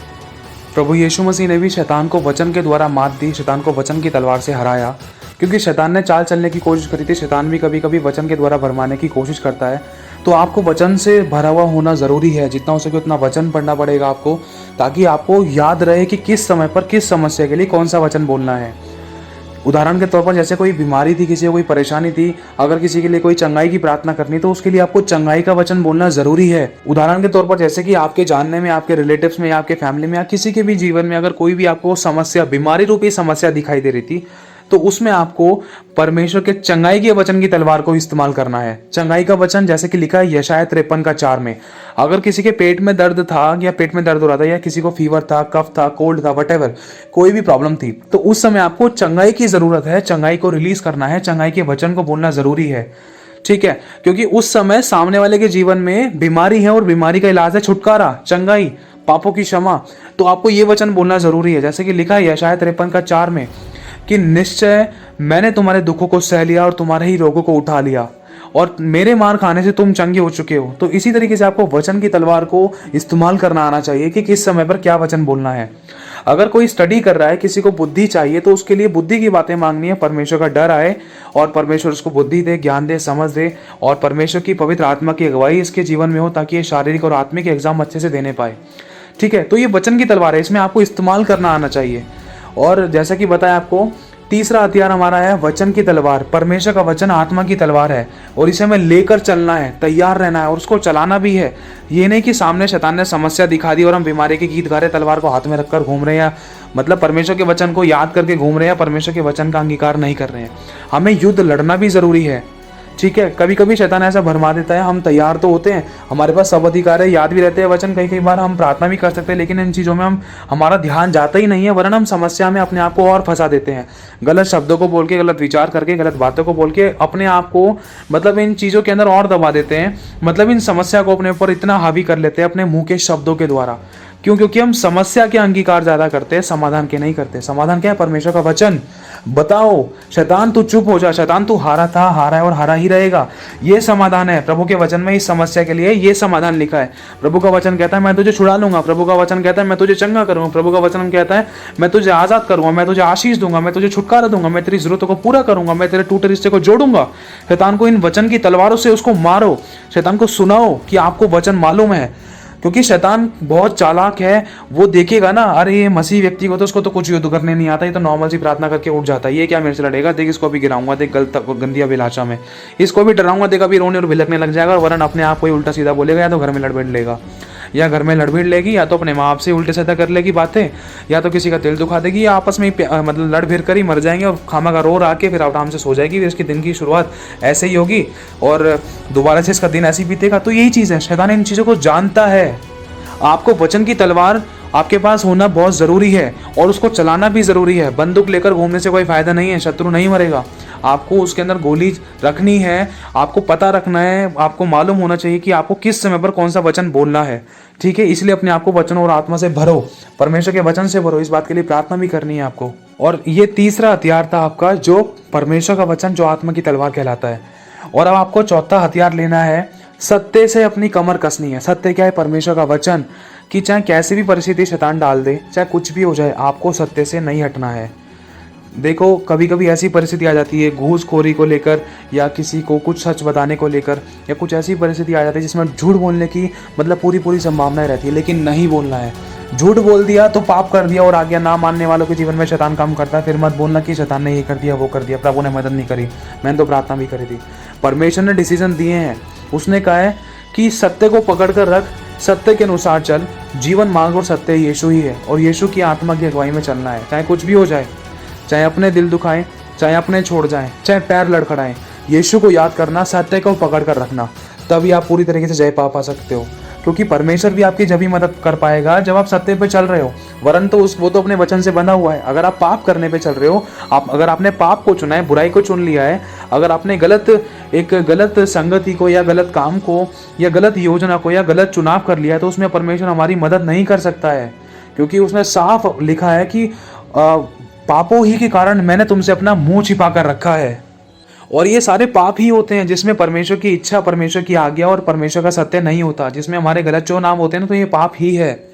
प्रभु यीशु मसीह ने भी शैतान को वचन के द्वारा मात दी, शैतान को वचन की तलवार से हराया। क्योंकि शैतान ने चाल चलने की कोशिश करी थी, शैतान भी कभी कभी वचन के द्वारा भरमाने की कोशिश करता है। तो आपको वचन से भरा हुआ होना ज़रूरी है। जितना हो सके उतना वचन पढ़ना पड़ेगा आपको, ताकि आपको याद रहे कि किस समय पर किस समस्या के लिए कौन सा वचन बोलना है। उदाहरण के तौर पर जैसे कोई बीमारी थी, किसी को कोई परेशानी थी, अगर किसी के लिए कोई चंगाई की प्रार्थना करनी, तो उसके लिए आपको चंगाई का वचन बोलना ज़रूरी है। उदाहरण के तौर पर जैसे कि आपके जानने में, आपके रिलेटिव्स में या आपके फैमिली में या किसी के भी जीवन में अगर कोई भी आपको समस्या, बीमारी रूपी समस्या दिखाई दे रही थी, तो उसमें आपको परमेश्वर के चंगाई के वचन की तलवार को इस्तेमाल करना है। चंगाई का वचन जैसे कि लिखा है यशायाह 53:4 में, अगर किसी के पेट में दर्द था या पेट में दर्द हो रहा था या किसी को फीवर था, कफ था, कोल्ड था, वटेवर कोई भी प्रॉब्लम थी, तो उस समय आपको चंगाई की जरूरत है। चंगाई को रिलीज करना है, चंगाई के वचन को बोलना जरूरी है, ठीक है। क्योंकि उस समय सामने वाले के जीवन में बीमारी है और बीमारी का इलाज है छुटकारा, चंगाई, पापों की क्षमा। तो आपको ये वचन बोलना जरूरी है। जैसे कि लिखा है यशायाह 53:4 में कि निश्चय मैंने तुम्हारे दुखों को सह लिया और तुम्हारे ही रोगों को उठा लिया और मेरे मार खाने से तुम चंगे हो चुके हो। तो इसी तरीके से आपको वचन की तलवार को इस्तेमाल करना आना चाहिए कि किस समय पर क्या वचन बोलना है। अगर कोई स्टडी कर रहा है, किसी को बुद्धि चाहिए, तो उसके लिए बुद्धि की बातें मांगनी है। परमेश्वर का डर आए और परमेश्वर उसको बुद्धि दे, ज्ञान दे, समझ दे और परमेश्वर की पवित्र आत्मा की अगुवाई इसके जीवन में हो, ताकि ये शारीरिक और आत्मिक एग्जाम अच्छे से देने पाए, ठीक है। तो ये वचन की तलवार है, इसमें आपको इस्तेमाल करना आना चाहिए। और जैसा कि बताया आपको, तीसरा हथियार हमारा है वचन की तलवार। परमेश्वर का वचन आत्मा की तलवार है और इसे हमें लेकर चलना है, तैयार रहना है और उसको चलाना भी है। ये नहीं कि सामने शैतान ने समस्या दिखा दी और हम बीमारी के गीत गा रहे, तलवार को हाथ में रखकर घूम रहे हैं, या मतलब परमेश्वर के वचन को याद करके घूम रहे हैं, परमेश्वर के वचन का अंगीकार नहीं कर रहे हैं। हमें युद्ध लड़ना भी जरूरी है, ठीक है। कभी कभी शैतान ऐसा भरमा देता है, हम तैयार तो होते हैं, हमारे पास सब अधिकार है, याद भी रहते हैं वचन, कई बार हम प्रार्थना भी कर सकते हैं, लेकिन इन चीज़ों में हमारा ध्यान जाता ही नहीं है, वरना हम समस्या में अपने आप को और फंसा देते हैं। गलत शब्दों को बोल के, गलत विचार करके, गलत बातों को बोल के अपने आप को मतलब इन चीज़ों के अंदर और दबा देते हैं। मतलब इन समस्या को अपने ऊपर इतना हावी कर लेते हैं अपने मुंह के शब्दों के द्वारा। क्यों? क्योंकि हम समस्या के अंगीकार ज्यादा करते हैं, समाधान के नहीं करते। समाधान क्या है? परमेश्वर का वचन। बताओ शैतान तू चुप हो जा, शैतान तू हारा था, हारा है और हारा ही रहेगा, ये समाधान है प्रभु के वचन में। इस समस्या के लिए ये समाधान लिखा है। प्रभु का वचन कहता है मैं तुझे छुड़ा लूंगा, प्रभु का वचन कहता है मैं तुझे चंगा करूंगा, प्रभु का वचन कहता है मैं तुझे आजाद करूंगा, मैं तुझे आशीष दूंगा, मैं तुझे छुटकारा दूंगा, मैं तेरी जरूरतों को पूरा करूंगा, मैं तेरे टूटे रिश्ते को जोड़ूंगा। शैतान को इन वचन की तलवारों से उसको मारो, शैतान को सुनाओ कि आपको वचन मालूम है। क्योंकि शैतान बहुत चालाक है, वो देखेगा ना, अरे ये मसीह व्यक्ति को तो उसको तो कुछ युद्ध करने नहीं आता, ये तो नॉर्मल सी प्रार्थना करके उठ जाता है, ये क्या मेरे से लड़ेगा, देख इसको भी गिराऊंगा, देख गलत गंदी अभिलाषा में इसको भी डराऊंगा, देख अभी रोने और भिलकने लग जाएगा और वरन अपने आप को ही उल्टा सीधा बोलेगा या तो घर में लड़ बैठ लेगा। या घर में लड़ भिड़ लेगी, या तो अपने माँ बाप से उल्टे सीधा कर लेगी बातें, या तो किसी का दिल दुखा देगी, या आपस में मतलब लड़ भिड़ कर ही मर जाएंगे और खामा का रो आके फिर आराम से सो जाएगी। फिर इसके दिन की शुरुआत ऐसे ही होगी और दोबारा से इसका दिन ऐसे ही बीतेगा। तो यही चीज़ है, शैतान इन चीज़ों को जानता है। आपको वचन की तलवार आपके पास होना बहुत ज़रूरी है और उसको चलाना भी ज़रूरी है। बंदूक लेकर घूमने से कोई फ़ायदा नहीं है, शत्रु नहीं मरेगा। आपको उसके अंदर गोली रखनी है, आपको पता रखना है, आपको मालूम होना चाहिए कि आपको किस समय पर कौन सा वचन बोलना है। ठीक है, इसलिए अपने आप को वचन और आत्मा से भरो, परमेश्वर के वचन से भरो। इस बात के लिए प्रार्थना भी करनी है आपको। और ये तीसरा हथियार था आपका, जो परमेश्वर का वचन, जो आत्मा की तलवार कहलाता है। और अब आपको चौथा हथियार लेना है, सत्य से अपनी कमर कसनी है। सत्य क्या है? परमेश्वर का वचन, कि चाहे कैसी भी परिस्थिति शैतान डाल दे, चाहे कुछ भी हो जाए, आपको सत्य से नहीं हटना है। देखो, कभी कभी ऐसी परिस्थिति आ जाती है घूसखोरी को लेकर, या किसी को कुछ सच बताने को लेकर, या कुछ ऐसी परिस्थिति आ जाती है जिसमें झूठ बोलने की मतलब पूरी संभावनाएं रहती है, लेकिन नहीं बोलना है। झूठ बोल दिया तो पाप कर दिया और आज्ञा ना मानने वालों के जीवन में शैतान काम करता है। फिर मत बोलना कि शैतान ने ये कर दिया, वो कर दिया, प्रभु ने मदद नहीं करी, मैंने तो प्रार्थना भी करी थी। परमेश्वर ने डिसीजन दिए हैं, उसने कहा है कि सत्य को पकड़ कर रख, सत्य के अनुसार चल। जीवन मार्ग और सत्य यीशु ही है और यीशु की आत्मा की अगुवाई में चलना है। चाहे कुछ भी हो जाए, चाहे अपने दिल दुखाएं, चाहे अपने छोड़ जाएं, चाहे पैर लड़खड़ाएं, यीशु को याद करना, सत्य को पकड़ कर रखना, तभी आप पूरी तरीके से जय पा सकते हो। क्योंकि परमेश्वर भी आपकी जब ही मदद कर पाएगा जब आप सत्य पे चल रहे हो, वरन तो वो तो अपने वचन से बंधा हुआ है। अगर आप पाप करने पे चल रहे हो, अगर आपने पाप को चुना है, बुराई को चुन लिया है, अगर आपने गलत संगति को या गलत काम को या गलत योजना को या गलत चुनाव कर लिया है, तो उसमें परमेश्वर हमारी मदद नहीं कर सकता है। क्योंकि उसने साफ लिखा है कि पापों ही के कारण मैंने तुमसे अपना मुंह छिपा कर रखा है। और ये सारे पाप ही होते हैं जिसमें परमेश्वर की इच्छा, परमेश्वर की आज्ञा और परमेश्वर का सत्य नहीं होता, जिसमें हमारे गलत चुनाव होते हैं ना, तो ये पाप ही है।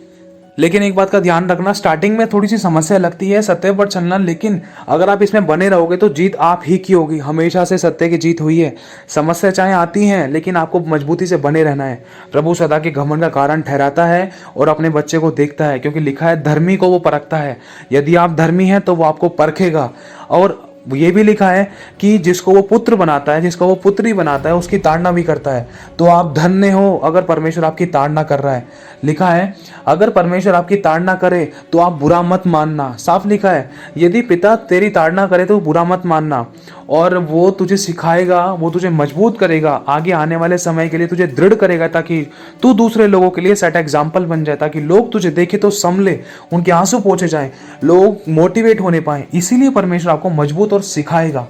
लेकिन एक बात का ध्यान रखना, स्टार्टिंग में थोड़ी सी समस्या लगती है सत्य पर चलना, लेकिन अगर आप इसमें बने रहोगे तो जीत आप ही की होगी। हमेशा से सत्य की जीत हुई है। समस्या चाहे आती हैं, लेकिन आपको मजबूती से बने रहना है। प्रभु सदा के घमंड का कारण ठहराता है और अपने बच्चे को देखता है, क्योंकि लिखा है धर्मी को वो परखता है। यदि आप धर्मी हैं तो वो आपको परखेगा। और ये भी लिखा है कि जिसको वो पुत्र बनाता है, जिसको वो पुत्री बनाता है, उसकी ताड़ना भी करता है। तो आप धन्य हो अगर परमेश्वर आपकी ताड़ना कर रहा है। लिखा है अगर परमेश्वर आपकी ताड़ना करे तो आप बुरा मत मानना। साफ लिखा है यदि पिता तेरी ताड़ना करे तो बुरा मत मानना, और वो तुझे सिखाएगा, वो तुझे मजबूत करेगा, आगे आने वाले समय के लिए तुझे दृढ़ करेगा, ताकि तू दूसरे लोगों के लिए सेट एग्जाम्पल बन जाए, ताकि लोग तुझे देखे तो संभले, उनके आंसू पोंछे जाएं, लोग मोटिवेट होने पाए। इसीलिए परमेश्वर आपको मजबूत और सिखाएगा।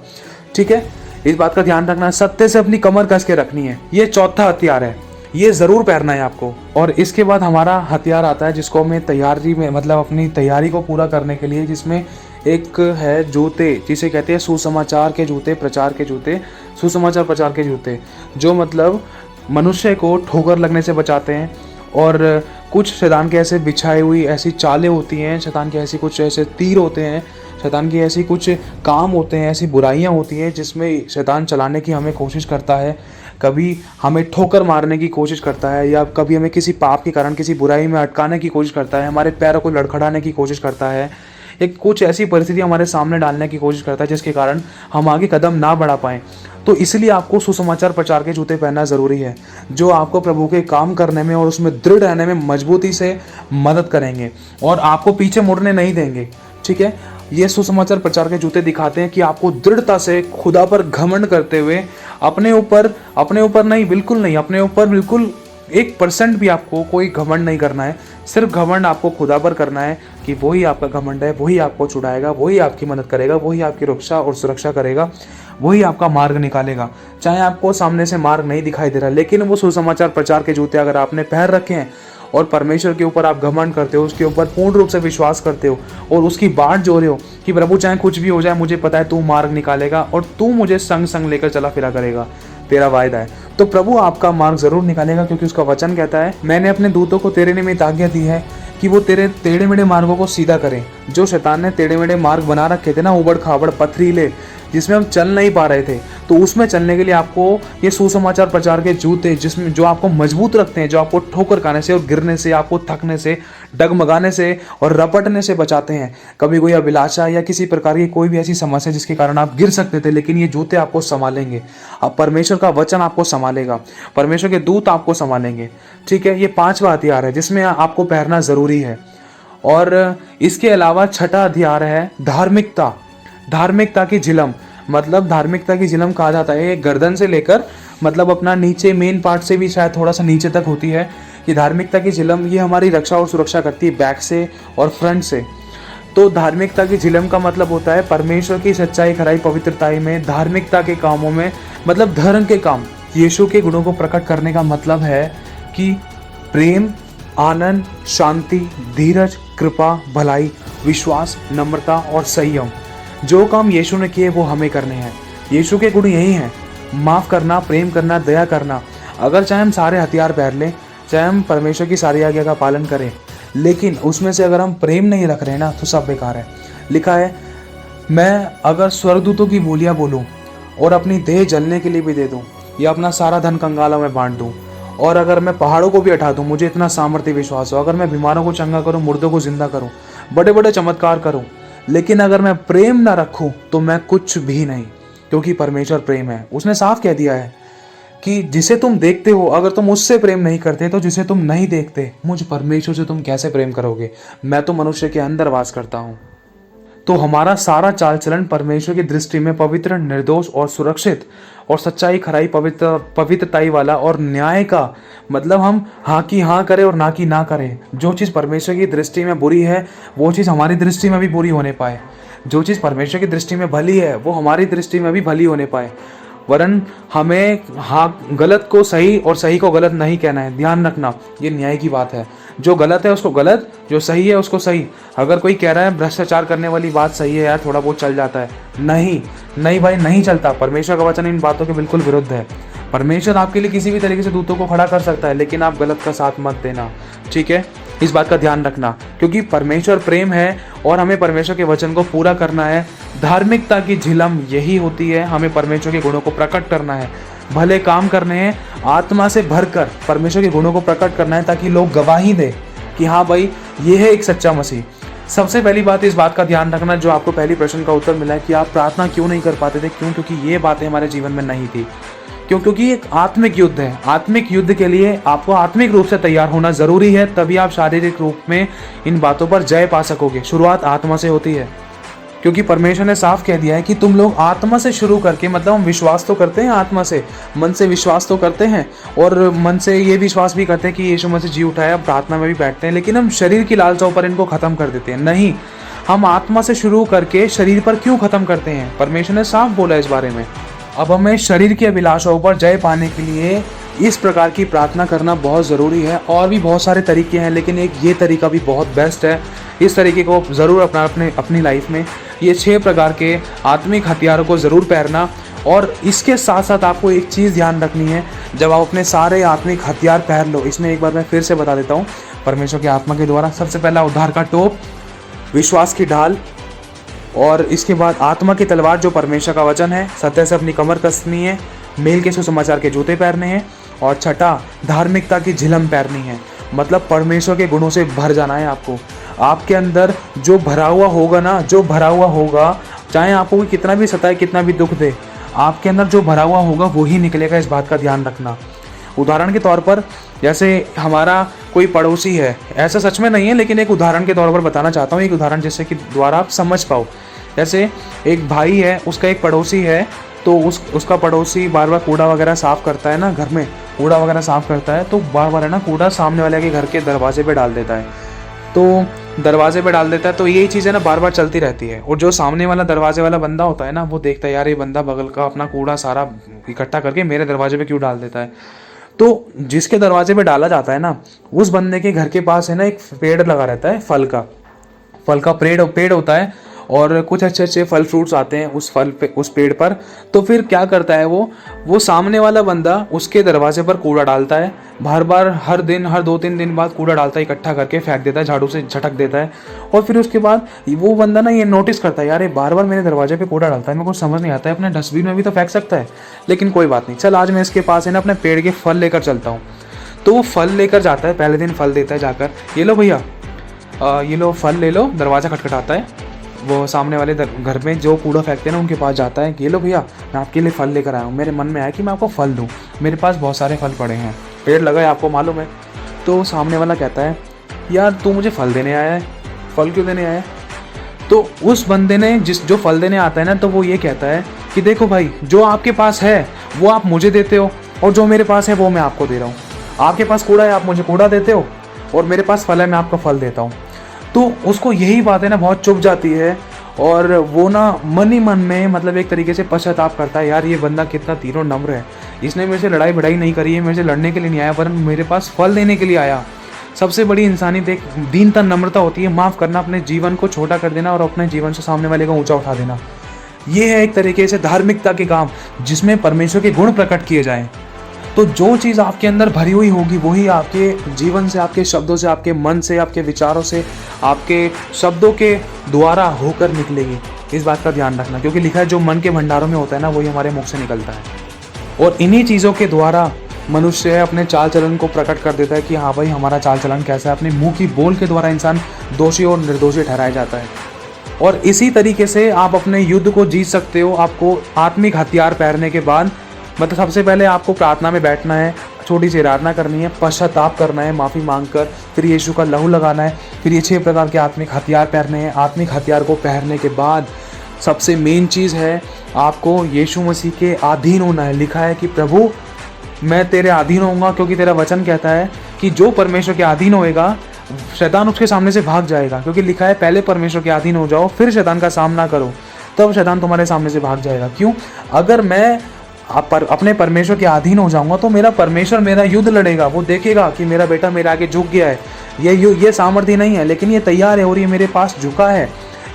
ठीक है, इस बात का ध्यान रखना। सत्य से अपनी कमर कस के रखनी है, ये चौथा हथियार है, ये जरूर पहनना है आपको। और इसके बाद हमारा हथियार आता है जिसको हमें तैयारी में, मतलब अपनी तैयारी को पूरा करने के लिए, जिसमें एक है जूते, जिसे कहते हैं सुसमाचार के जूते, प्रचार के जूते, सुसमाचार प्रचार के जूते, जो मतलब मनुष्य को ठोकर लगने से बचाते हैं। और कुछ शैतान के ऐसे बिछाई हुई ऐसी चालें होती हैं, शैतान के ऐसी कुछ ऐसे तीर होते हैं, शैतान की ऐसी कुछ काम होते हैं, ऐसी बुराइयां होती हैं जिसमें शैतान चलाने की हमें कोशिश करता है। कभी हमें ठोकर मारने की कोशिश करता है, या कभी हमें किसी पाप के कारण किसी बुराई में अटकाने की कोशिश करता है, हमारे पैरों को लड़खड़ाने की कोशिश करता है, एक कुछ ऐसी परिस्थिति हमारे सामने डालने की कोशिश करता है जिसके कारण हम आगे कदम ना बढ़ा पाएँ। तो इसलिए आपको सुसमाचार प्रचार के जूते पहनना ज़रूरी है, जो आपको प्रभु के काम करने में और उसमें दृढ़ रहने में मजबूती से मदद करेंगे और आपको पीछे मुड़ने नहीं देंगे। ठीक है, ये सुसमाचार प्रचार के जूते दिखाते हैं कि आपको दृढ़ता से खुदा पर घमंड करते हुए अपने ऊपर नहीं, बिल्कुल नहीं, अपने ऊपर बिल्कुल 1% भी आपको कोई घमंड नहीं करना है। सिर्फ घमंड आपको खुदा पर करना है कि वही आपका घमंड है, वही आपको छुड़ाएगा, वही आपकी मदद करेगा, वही आपकी रक्षा और सुरक्षा करेगा, वही आपका मार्ग निकालेगा। चाहे आपको सामने से मार्ग नहीं दिखाई दे रहा, लेकिन वो सुसमाचार प्रचार के जूते अगर आपने पहन रखे हैं और परमेश्वर के ऊपर आप घमंड करते हो, उसके ऊपर पूर्ण रूप से विश्वास करते हो और उसकी बाट जो रहे हो कि प्रभु चाहे कुछ भी हो जाए, मुझे पता है तू मार्ग निकालेगा और तू मुझे संग संग लेकर चला फिरा करेगा, तेरा वायदा है, तो प्रभु आपका मार्ग जरूर निकालेगा। क्योंकि उसका वचन कहता है मैंने अपने दूतों को तेरे निमित्त आज्ञा दी है कि वो तेरे टेढ़े मेढ़े मार्गों को सीधा करें। जो शैतान ने टेढ़े मेढ़े मार्ग बना रखे थे ना, उबड़ खाबड़ पथरीले, जिसमें हम चल नहीं पा रहे थे, तो उसमें चलने के लिए आपको ये सुसमाचार प्रचार के जूते, जिसमें जो आपको मजबूत रखते हैं, जो आपको ठोकर खाने से और गिरने से, आपको थकने से, डगमगाने से और रपटने से बचाते हैं। कभी कोई अभिलाषा या किसी प्रकार की कोई भी ऐसी समस्या जिसके कारण आप गिर सकते थे, लेकिन ये जूते आपको संभालेंगे। अब परमेश्वर का वचन आपको संभालेगा, परमेश्वर के दूत आपको संभालेंगे। ठीक है, ये 5वां हथियार है जिसमें आपको पहनना जरूरी है। और इसके अलावा 6ठा हथियार है धार्मिकता। धार्मिकता की झिलम, मतलब धार्मिकता की झिलम कहा जाता है गर्दन से लेकर मतलब अपना नीचे मेन पार्ट से भी शायद थोड़ा सा नीचे तक होती है कि धार्मिकता की झिलम ये हमारी रक्षा और सुरक्षा करती है बैक से और फ्रंट से। तो धार्मिकता की झिलम का मतलब होता है परमेश्वर की सच्चाई, खराई, पवित्रताई में, धार्मिकता के कामों में, मतलब धर्म के काम, यीशु के गुणों को प्रकट करने का मतलब है कि प्रेम, आनंद, शांति, धीरज, कृपा, भलाई, विश्वास, नम्रता और संयम। जो काम यीशु ने किए वो हमें करने हैं। यीशु के गुण यही हैं, माफ़ करना, प्रेम करना, दया करना। अगर चाहे हम सारे हथियार पहन लें, चाहे हम परमेश्वर की सारी आज्ञा का पालन करें, लेकिन उसमें से अगर हम प्रेम नहीं रख रहे ना तो सब बेकार है। लिखा है, मैं अगर स्वर्गदूतों की बोलियाँ बोलूँ और अपनी देह जलने के लिए भी दे दूँ या अपना सारा धन कंगालों में बांट दूँ, और अगर मैं पहाड़ों को भी हटा दूँ, मुझे इतना सामर्थ्य विश्वास हो, अगर मैं बीमारों को चंगा करूँ, मुर्दों को जिंदा करूँ, बड़े बड़े चमत्कार करूँ, लेकिन अगर मैं प्रेम ना रखूँ तो मैं कुछ भी नहीं। क्योंकि परमेश्वर प्रेम है। उसने साफ कह दिया है कि जिसे तुम देखते हो अगर तुम उससे प्रेम नहीं करते तो जिसे तुम नहीं देखते मुझ परमेश्वर से तुम कैसे प्रेम करोगे। मैं तो मनुष्य के अंदर वास करता हूँ। तो हमारा सारा चाल चलन परमेश्वर की दृष्टि में पवित्र, निर्दोष और सुरक्षित और सच्चाई, खराई, पवित्रताई वाला और न्याय का, मतलब हम हाँ की हाँ करें और ना की ना करें। जो चीज़ परमेश्वर की दृष्टि में बुरी है वो चीज़ हमारी दृष्टि में भी बुरी होने पाए, जो चीज़ परमेश्वर की दृष्टि में भली है वो हमारी दृष्टि में भी भली होने पाए। वरन हमें हाँ गलत को सही और सही को गलत नहीं कहना है। ध्यान रखना, ये न्याय की बात है। जो गलत है उसको गलत, जो सही है उसको सही। अगर कोई कह रहा है भ्रष्टाचार करने वाली बात सही है यार, थोड़ा बहुत चल जाता है, नहीं नहीं भाई, नहीं चलता। परमेश्वर का वचन इन बातों के बिल्कुल विरुद्ध है। परमेश्वर आपके लिए किसी भी तरीके से दूतों को खड़ा कर सकता है, लेकिन आप गलत का साथ मत देना। ठीक है, इस बात का ध्यान रखना, क्योंकि परमेश्वर प्रेम है और हमें परमेश्वर के वचन को पूरा करना है। धार्मिकता की झिलम यही होती है, हमें परमेश्वर के गुणों को प्रकट करना है, भले काम करने हैं, आत्मा से भरकर परमेश्वर के गुणों को प्रकट करना है, ताकि लोग गवाही दें कि हाँ भाई ये है एक सच्चा मसीह। सबसे पहली बात इस बात का ध्यान रखना, जो आपको पहली प्रश्न का उत्तर मिला है कि आप प्रार्थना क्यों नहीं कर पाते थे, क्यों? क्योंकि ये बातें हमारे जीवन में नहीं थी। क्योंकि एक आत्मिक युद्ध है। आत्मिक युद्ध के लिए आपको आत्मिक रूप से तैयार होना जरूरी है, तभी आप शारीरिक रूप में इन बातों पर जय पा सकोगे। शुरुआत आत्मा से होती है, क्योंकि परमेश्वर ने साफ कह दिया है कि तुम लोग आत्मा से शुरू करके, मतलब हम विश्वास तो करते हैं आत्मा से, मन से विश्वास तो करते हैं और मन से ये विश्वास भी करते हैं कि यीशु मसीह जी उठाया, प्रार्थना में भी बैठते हैं, लेकिन हम शरीर की लालसाओं पर इनको खत्म कर देते हैं। नहीं, हम आत्मा से शुरू करके शरीर पर क्यों खत्म करते हैं? परमेश्वर ने साफ बोला इस बारे में। अब हमें शरीर की अभिलाषाओं पर जय पाने के लिए इस प्रकार की प्रार्थना करना बहुत ज़रूरी है। और भी बहुत सारे तरीके हैं, लेकिन एक ये तरीका भी बहुत बेस्ट है। इस तरीके को ज़रूर अपना अपनी लाइफ में, ये 6 प्रकार के आत्मिक हथियारों को ज़रूर पहनना। और इसके साथ साथ आपको एक चीज़ ध्यान रखनी है, जब आप अपने सारे आत्मिक हथियार पहन लो, इसमें एक बार मैं फिर से बता देता हूँ परमेश्वर की आत्मा के द्वारा। सबसे पहला उद्धार का टोप, विश्वास की ढाल, और इसके बाद आत्मा की तलवार जो परमेश्वर का वचन है, सत्य से अपनी कमर कसनी है, मेल के सुसमाचार के जूते पहनने हैं, और छठा धार्मिकता की झिलम पहननी है, मतलब परमेश्वर के गुणों से भर जाना है आपको। आपके अंदर जो भरा हुआ होगा ना, जो भरा हुआ होगा, चाहे आपको कोई कितना भी सताए, कितना भी दुख दे, आपके अंदर जो भरा हुआ होगा वो ही निकलेगा। इस बात का ध्यान रखना। उदाहरण के तौर पर, जैसे हमारा कोई पड़ोसी है, ऐसा सच में नहीं है लेकिन एक उदाहरण के तौर पर बताना चाहता हूँ, एक उदाहरण जिससे कि द्वारा आप समझ पाओ। जैसे एक भाई है, उसका एक पड़ोसी है, तो उसका पड़ोसी बार बार कूड़ा वगैरह साफ़ करता है ना, घर में कूड़ा वगैरह साफ़ करता है, तो बार बार है ना कूड़ा सामने वाले के घर के दरवाजे पे डाल देता है, तो दरवाजे पे डाल देता है, तो यही चीज़ है ना बार बार चलती रहती है। और जो सामने वाला दरवाजे वाला बंदा होता है ना, वो देखता है यार ये बंदा बगल का अपना कूड़ा सारा इकट्ठा करके मेरे दरवाजे पे क्यों डाल देता है। तो जिसके दरवाजे पे डाला जाता है ना, उस बंदे के घर के पास है ना एक पेड़ लगा रहता है, फल का पेड़ होता है, और कुछ अच्छे अच्छे फल फ्रूट्स आते हैं उस पेड़ पर। तो फिर क्या करता है वो सामने वाला बंदा उसके दरवाजे पर कूड़ा डालता है, बार बार हर 2-3 दिन बाद कूड़ा डालता है, इकट्ठा करके फेंक देता है, झाड़ू से झटक देता है। और फिर उसके बाद वो बंदा ना ये नोटिस करता है, यार ये बार बार मेरे दरवाजे पे कूड़ा डालता है, मेरे को समझ नहीं आता है, अपने डस्टबिन में भी तो फेंक सकता है, लेकिन कोई बात नहीं, चल आज मैं इसके पास है ना अपने पेड़ के फल लेकर चलता हूँ। तो वो फल लेकर जाता है, पहले दिन फल देता है जाकर, ये लो भैया ये लो फल ले लो। दरवाज़ा खटखटाता है, वो सामने वाले घर में जो कूड़ा फेंकते हैं ना उनके पास जाता है कि ये लो भैया मैं आपके लिए फल लेकर आया हूँ। मेरे मन में आया कि मैं आपको फल दूँ, मेरे पास बहुत सारे फल पड़े हैं, पेड़ लगा है आपको मालूम है। तो सामने वाला कहता है यार तू मुझे फल देने आया है, फल क्यों देने आया है? तो उस बंदे ने जो फल देने आता है ना, तो वो ये कहता है कि देखो भाई, जो आपके पास है वो आप मुझे देते हो, और जो मेरे पास है वो मैं आपको दे रहा हूँ। आपके पास कूड़ा है, आप मुझे कूड़ा देते हो, और मेरे पास फल है, मैं आपको फल देता हूँ। तो उसको यही बात है ना बहुत चुभ जाती है, और वो ना मन ही मन में मतलब एक तरीके से पश्चाताप करता है, यार ये बंदा कितना तीनों नम्र है, इसने मेरे से लड़ाई भिड़ाई नहीं करी है, मेरे से लड़ने के लिए नहीं आया, वरन मेरे पास फल देने के लिए आया। सबसे बड़ी इंसानी दीनता नम्रता होती है, माफ़ करना, अपने जीवन को छोटा कर देना और अपने जीवन से सामने वाले को ऊंचा उठा देना। ये है एक तरीके से धार्मिकता के काम, जिसमें परमेश्वर के गुण प्रकट किए जाएं। तो जो चीज़ आपके अंदर भरी हुई होगी वही आपके जीवन से, आपके शब्दों से, आपके मन से, आपके विचारों से, आपके शब्दों के द्वारा होकर निकलेगी। इस बात का ध्यान रखना, क्योंकि लिखा है जो मन के भंडारों में होता है ना वही हमारे मुख से निकलता है। और इन्हीं चीज़ों के द्वारा मनुष्य अपने चाल चलन को प्रकट कर देता है कि हाँ भाई हमारा चाल चलन कैसा है। अपने मुंह की बोल के द्वारा इंसान दोषी और निर्दोषी ठहराया जाता है। और इसी तरीके से आप अपने युद्ध को जीत सकते हो। आपको आत्मिक हथियार पहनने के बाद मतलब सबसे पहले आपको प्रार्थना में बैठना है, छोटी सी आराधना करनी है, पश्चाताप करना है माफ़ी मांगकर, फिर यीशु का लहू लगाना है, फिर ये 6 प्रकार के आत्मिक हथियार पहनने हैं। आत्मिक हथियार को पहनने के बाद सबसे मेन चीज़ है आपको यीशु मसीह के अधीन होना है। लिखा है कि प्रभु मैं तेरे अधीन होऊंगा, क्योंकि तेरा वचन कहता है कि जो परमेश्वर के अधीन होएगा शैतान उसके सामने से भाग जाएगा। क्योंकि लिखा है पहले परमेश्वर के अधीन हो जाओ, फिर शैतान का सामना करो, तब शैतान तुम्हारे सामने से भाग जाएगा। क्यों? अगर मैं अपने परमेश्वर के अधीन हो जाऊंगा तो मेरा परमेश्वर मेरा युद्ध लड़ेगा। वो देखेगा कि मेरा बेटा मेरे आगे झुक गया है, ये सामर्थ्य नहीं है लेकिन ये तैयार है और ये मेरे पास झुका है।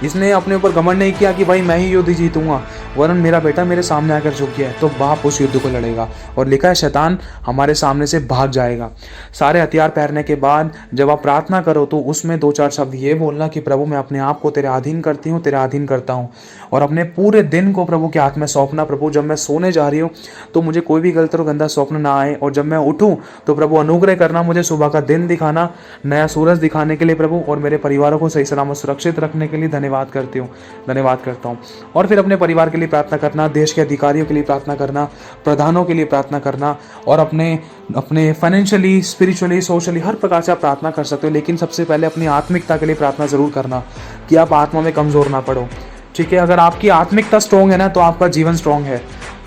इसने अपने ऊपर घमंड नहीं किया कि भाई मैं ही युद्ध जीतूंगा, वरन मेरा बेटा मेरे सामने आकर झुक गया है, तो बाप उस युद्ध को लड़ेगा। और लिखा है शैतान हमारे सामने से भाग जाएगा। सारे हथियार पहनने के बाद जब आप प्रार्थना करो तो उसमें 2-4 शब्द ये बोलना कि प्रभु मैं अपने आप को तेरे अधीन करती हूँ, तेरे अधीन करता हूँ। और अपने पूरे दिन को प्रभु के हाथ में सौंपना। प्रभु जब मैं सोने जा रही हूँ तो मुझे कोई भी गलत और गंदा स्वप्न ना आए, और जब मैं उठूँ तो प्रभु अनुग्रह करना, मुझे सुबह का दिन दिखाना, नया सूरज दिखाने के लिए प्रभु, और मेरे परिवारों को सही सलामत सुरक्षित रखने के लिए धन्यवाद करता हूँ। और फिर अपने परिवार के लिए प्रार्थना करना, देश के अधिकारियों के लिए प्रार्थना करना, प्रधानों के लिए प्रार्थना करना, और अपने फाइनेंशियली, स्पिरिचुअली, सोशली हर प्रकार से आप प्रार्थना कर सकते हो। लेकिन सबसे पहले अपनी आत्मिकता के लिए प्रार्थना जरूर करना कि आप आत्मा में कमजोर ना पड़ो। ठीक है, अगर आपकी आत्मिकता स्ट्रॉन्ग है ना तो आपका जीवन स्ट्रॉन्ग है।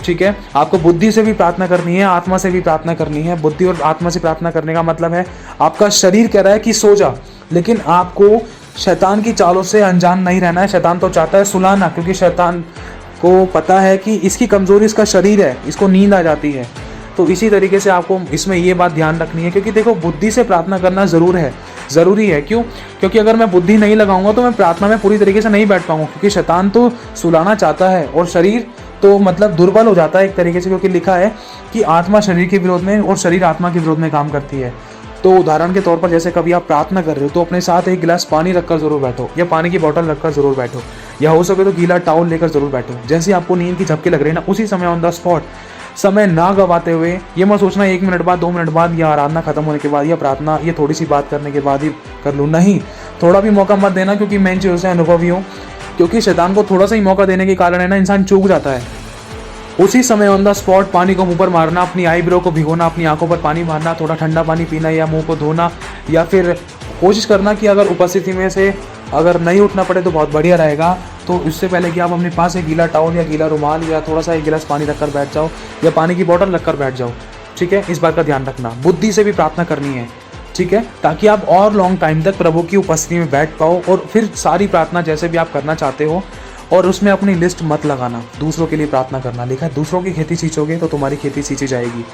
ठीक है, आपको बुद्धि से भी प्रार्थना करनी है, आत्मा से भी प्रार्थना करनी है। बुद्धि और आत्मा से प्रार्थना करने का मतलब है आपका शरीर कह रहा है कि सो जा, लेकिन आपको शैतान की चालों से अनजान नहीं रहना है। शैतान तो चाहता है सुलाना, क्योंकि शैतान को पता है कि इसकी कमजोरी इसका शरीर है, इसको नींद आ जाती है। तो इसी तरीके से आपको इसमें ये बात ध्यान रखनी है, क्योंकि देखो बुद्धि से प्रार्थना करना ज़रूरी है। क्यों? क्योंकि अगर मैं बुद्धि नहीं लगाऊंगा तो मैं प्रार्थना में पूरी तरीके से नहीं बैठ पाऊंगा, क्योंकि शैतान तो सुलाना चाहता है और शरीर तो मतलब दुर्बल हो जाता है एक तरीके से। क्योंकि लिखा है कि आत्मा शरीर के विरोध में और शरीर आत्मा के विरोध में काम करती है। तो उदाहरण के तौर पर जैसे कभी आप प्रार्थना कर रहे हो तो अपने साथ एक गिलास पानी रखकर जरूर बैठो, या पानी की बोतल रखकर जरूर बैठो, या हो सके तो गीला टॉवल लेकर जरूर बैठो। जैसे आपको नींद की झपकी लग रही है ना, उसी समय ऑन द स्पॉट, समय ना गवाते हुए, ये मत सोचना 1 मिनट बाद, 2 मिनट बाद, या आराधना खत्म होने के बाद, या प्रार्थना ये थोड़ी सी बात करने के बाद ही कर लूँ। नहीं, थोड़ा भी मौका मत देना, क्योंकि मैं इन चीज़ों से अनुभवी हूँ। क्योंकि शैतान को थोड़ा सा ही मौका देने के कारण है ना इंसान चूक जाता है। उसी समय ऑन द स्पॉट पानी को मुंह पर मारना, अपनी आईब्रो को भिगोना, अपनी आंखों पर पानी मारना, थोड़ा ठंडा पानी पीना, या मुंह को धोना, या फिर कोशिश करना कि अगर उपस्थिति में से अगर नहीं उठना पड़े तो बहुत बढ़िया रहेगा। तो इससे पहले कि आप अपने पास एक गीला टॉवल या गीला रुमाल या थोड़ा सा 1 गिलास पानी रखकर बैठ जाओ, या पानी की बोतल रखकर बैठ जाओ। ठीक है, इस बात का ध्यान रखना। बुद्धि से भी प्रार्थना करनी है, ठीक है, ताकि आप और लॉन्ग टाइम तक प्रभु की उपस्थिति में बैठ पाओ। और फिर सारी प्रार्थना जैसे भी आप करना चाहते हो, और उसमें अपनी लिस्ट मत लगाना, दूसरों के लिए प्रार्थना करना। लिखा है दूसरों की खेती सींचोगे तो तुम्हारी खेती सींची जाएगी।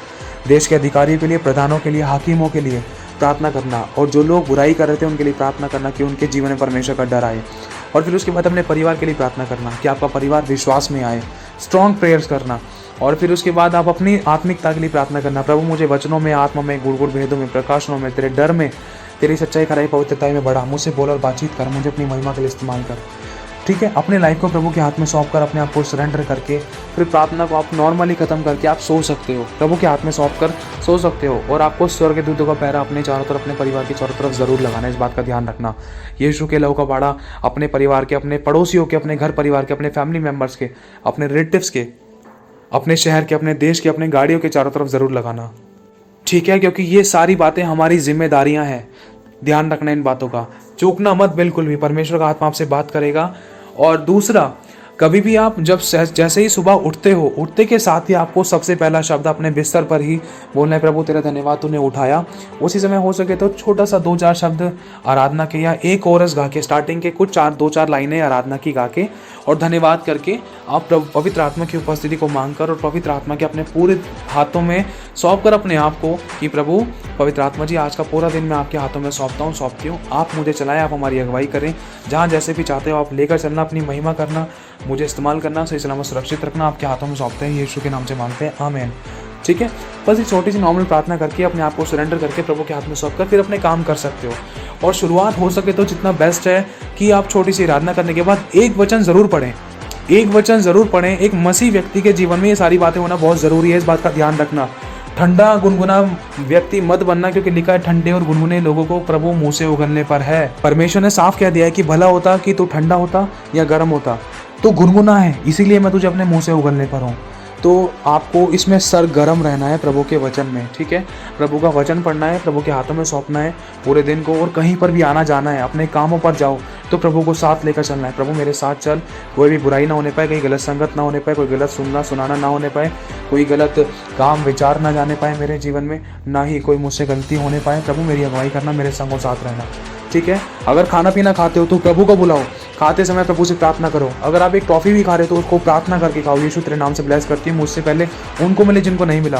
देश के अधिकारियों के लिए, प्रधानों के लिए, हाकिमों के लिए प्रार्थना करना, और जो लोग बुराई कर रहे थे उनके लिए प्रार्थना करना कि उनके जीवन में परमेश्वर का डर आए। और फिर उसके बाद अपने परिवार के लिए प्रार्थना करना कि आपका परिवार विश्वास में आए, स्ट्रॉन्ग प्रेयर्स करना। और फिर उसके बाद आप अपनी आत्मिकता के लिए प्रार्थना करना, प्रभु मुझे वचनों में, आत्मा में, गुड़ भेदों में, प्रकाशनों में, तेरे डर में, तेरी सच्चाई, खराई, पवित्रता में बढ़ा। मुझसे बोल और बातचीत कर, मुझे अपनी महिमा के लिए इस्तेमाल कर। ठीक है, अपने लाइफ को प्रभु के हाथ में सौंप कर, अपने आप को सरेंडर करके, फिर प्रार्थना को आप नॉर्मली खत्म करके आप सो सकते हो, प्रभु के हाथ में सौंप कर सो सकते हो। और आपको स्वर्ग के दूतों का पहरा अपने चारों तरफ, अपने परिवार के चारों तरफ जरूर लगाना है, इस बात का ध्यान रखना। यीशु के लहू का बाड़ा अपने परिवार के, अपने पड़ोसियों के, अपने घर परिवार के, अपने फैमिली मेम्बर्स के, अपने रिलेटिव्स के, अपने शहर के, अपने देश के, अपने गाड़ियों के चारों तरफ जरूर लगाना, ठीक है, क्योंकि ये सारी बातें हमारी जिम्मेदारियां हैं। ध्यान रखना इन बातों का, चूकना मत बिल्कुल भी, परमेश्वर का आत्मा आपसे बात करेगा। और दूसरा, कभी भी आप जब जैसे ही सुबह उठते हो, उठते के साथ ही आपको सबसे पहला शब्द अपने बिस्तर पर ही बोलना है, प्रभु तेरा धन्यवाद तूने उठाया। उसी समय हो सके तो छोटा सा 2-4 शब्द आराधना के, या एक कोरस गा के, स्टार्टिंग के कुछ 2-4 लाइनें आराधना की गा के और धन्यवाद करके आप पवित्र आत्मा की उपस्थिति को मांगकर और पवित्र आत्मा के अपने पूरे हाथों में सौंप कर अपने आप को कि प्रभु पवित्र आत्मा जी, आज का पूरा दिन मैं आपके हाथों में सौंपती हूँ, आप मुझे चलाएं, आप हमारी अगुवाई करें, जहाँ जैसे भी चाहते हो आप लेकर चलना, अपनी महिमा करना, मुझे इस्तेमाल करना, सही सलामत सुरक्षित रखना, आपके हाथों में सौंपते हैं, यीशु के नाम से मांगते हैं, आमीन। ठीक है, बस एक छोटी सी नॉर्मल प्रार्थना करके अपने आप को सरेंडर करके प्रभु के हाथ में सौंप कर फिर अपने काम कर सकते हो। और शुरुआत हो सके तो जितना बेस्ट है कि आप छोटी सी आराधना करने के बाद एक वचन ज़रूर पढ़ें, एक वचन ज़रूर पढ़ें। एक मसीह व्यक्ति के जीवन में ये सारी बातें होना बहुत ज़रूरी है, इस बात का ध्यान रखना। ठंडा गुनगुना व्यक्ति मत बनना, क्योंकि लिखा है ठंडे और गुनगुने लोगों को प्रभु मुंह से उगलने पर है। परमेश्वर ने साफ कह दिया है कि भला होता कि तू ठंडा होता या गर्म होता, तो गुनगुना है, इसीलिए मैं तुझे अपने मुंह से उगलने पर हूँ। तो आपको इसमें सरगर्म रहना है प्रभु के वचन में, ठीक है, प्रभु का वचन पढ़ना है, प्रभु के हाथों में सौंपना है पूरे दिन को। और कहीं पर भी आना जाना है, अपने कामों पर जाओ तो प्रभु को साथ लेकर चलना है। प्रभु मेरे साथ चल, कोई भी बुराई ना होने पाए, कहीं गलत संगत ना होने पाए, कोई गलत सुनाना ना होने पाए, कोई गलत काम विचार ना जाने पाए मेरे जीवन में, ना ही कोई मुझसे गलती होने पाए। प्रभु मेरी अगुवाई करना, मेरे संगों साथ रहना, ठीक है। अगर खाना पीना खाते हो तो प्रभु को बुलाओ, खाते समय प्रभु से प्रार्थना करो। अगर आप एक टॉफ़ी भी खा रहे हो तो उसको प्रार्थना करके खाओ, यीशु तेरे नाम से ब्लेस करती है, मुझसे पहले उनको मिले जिनको नहीं मिला।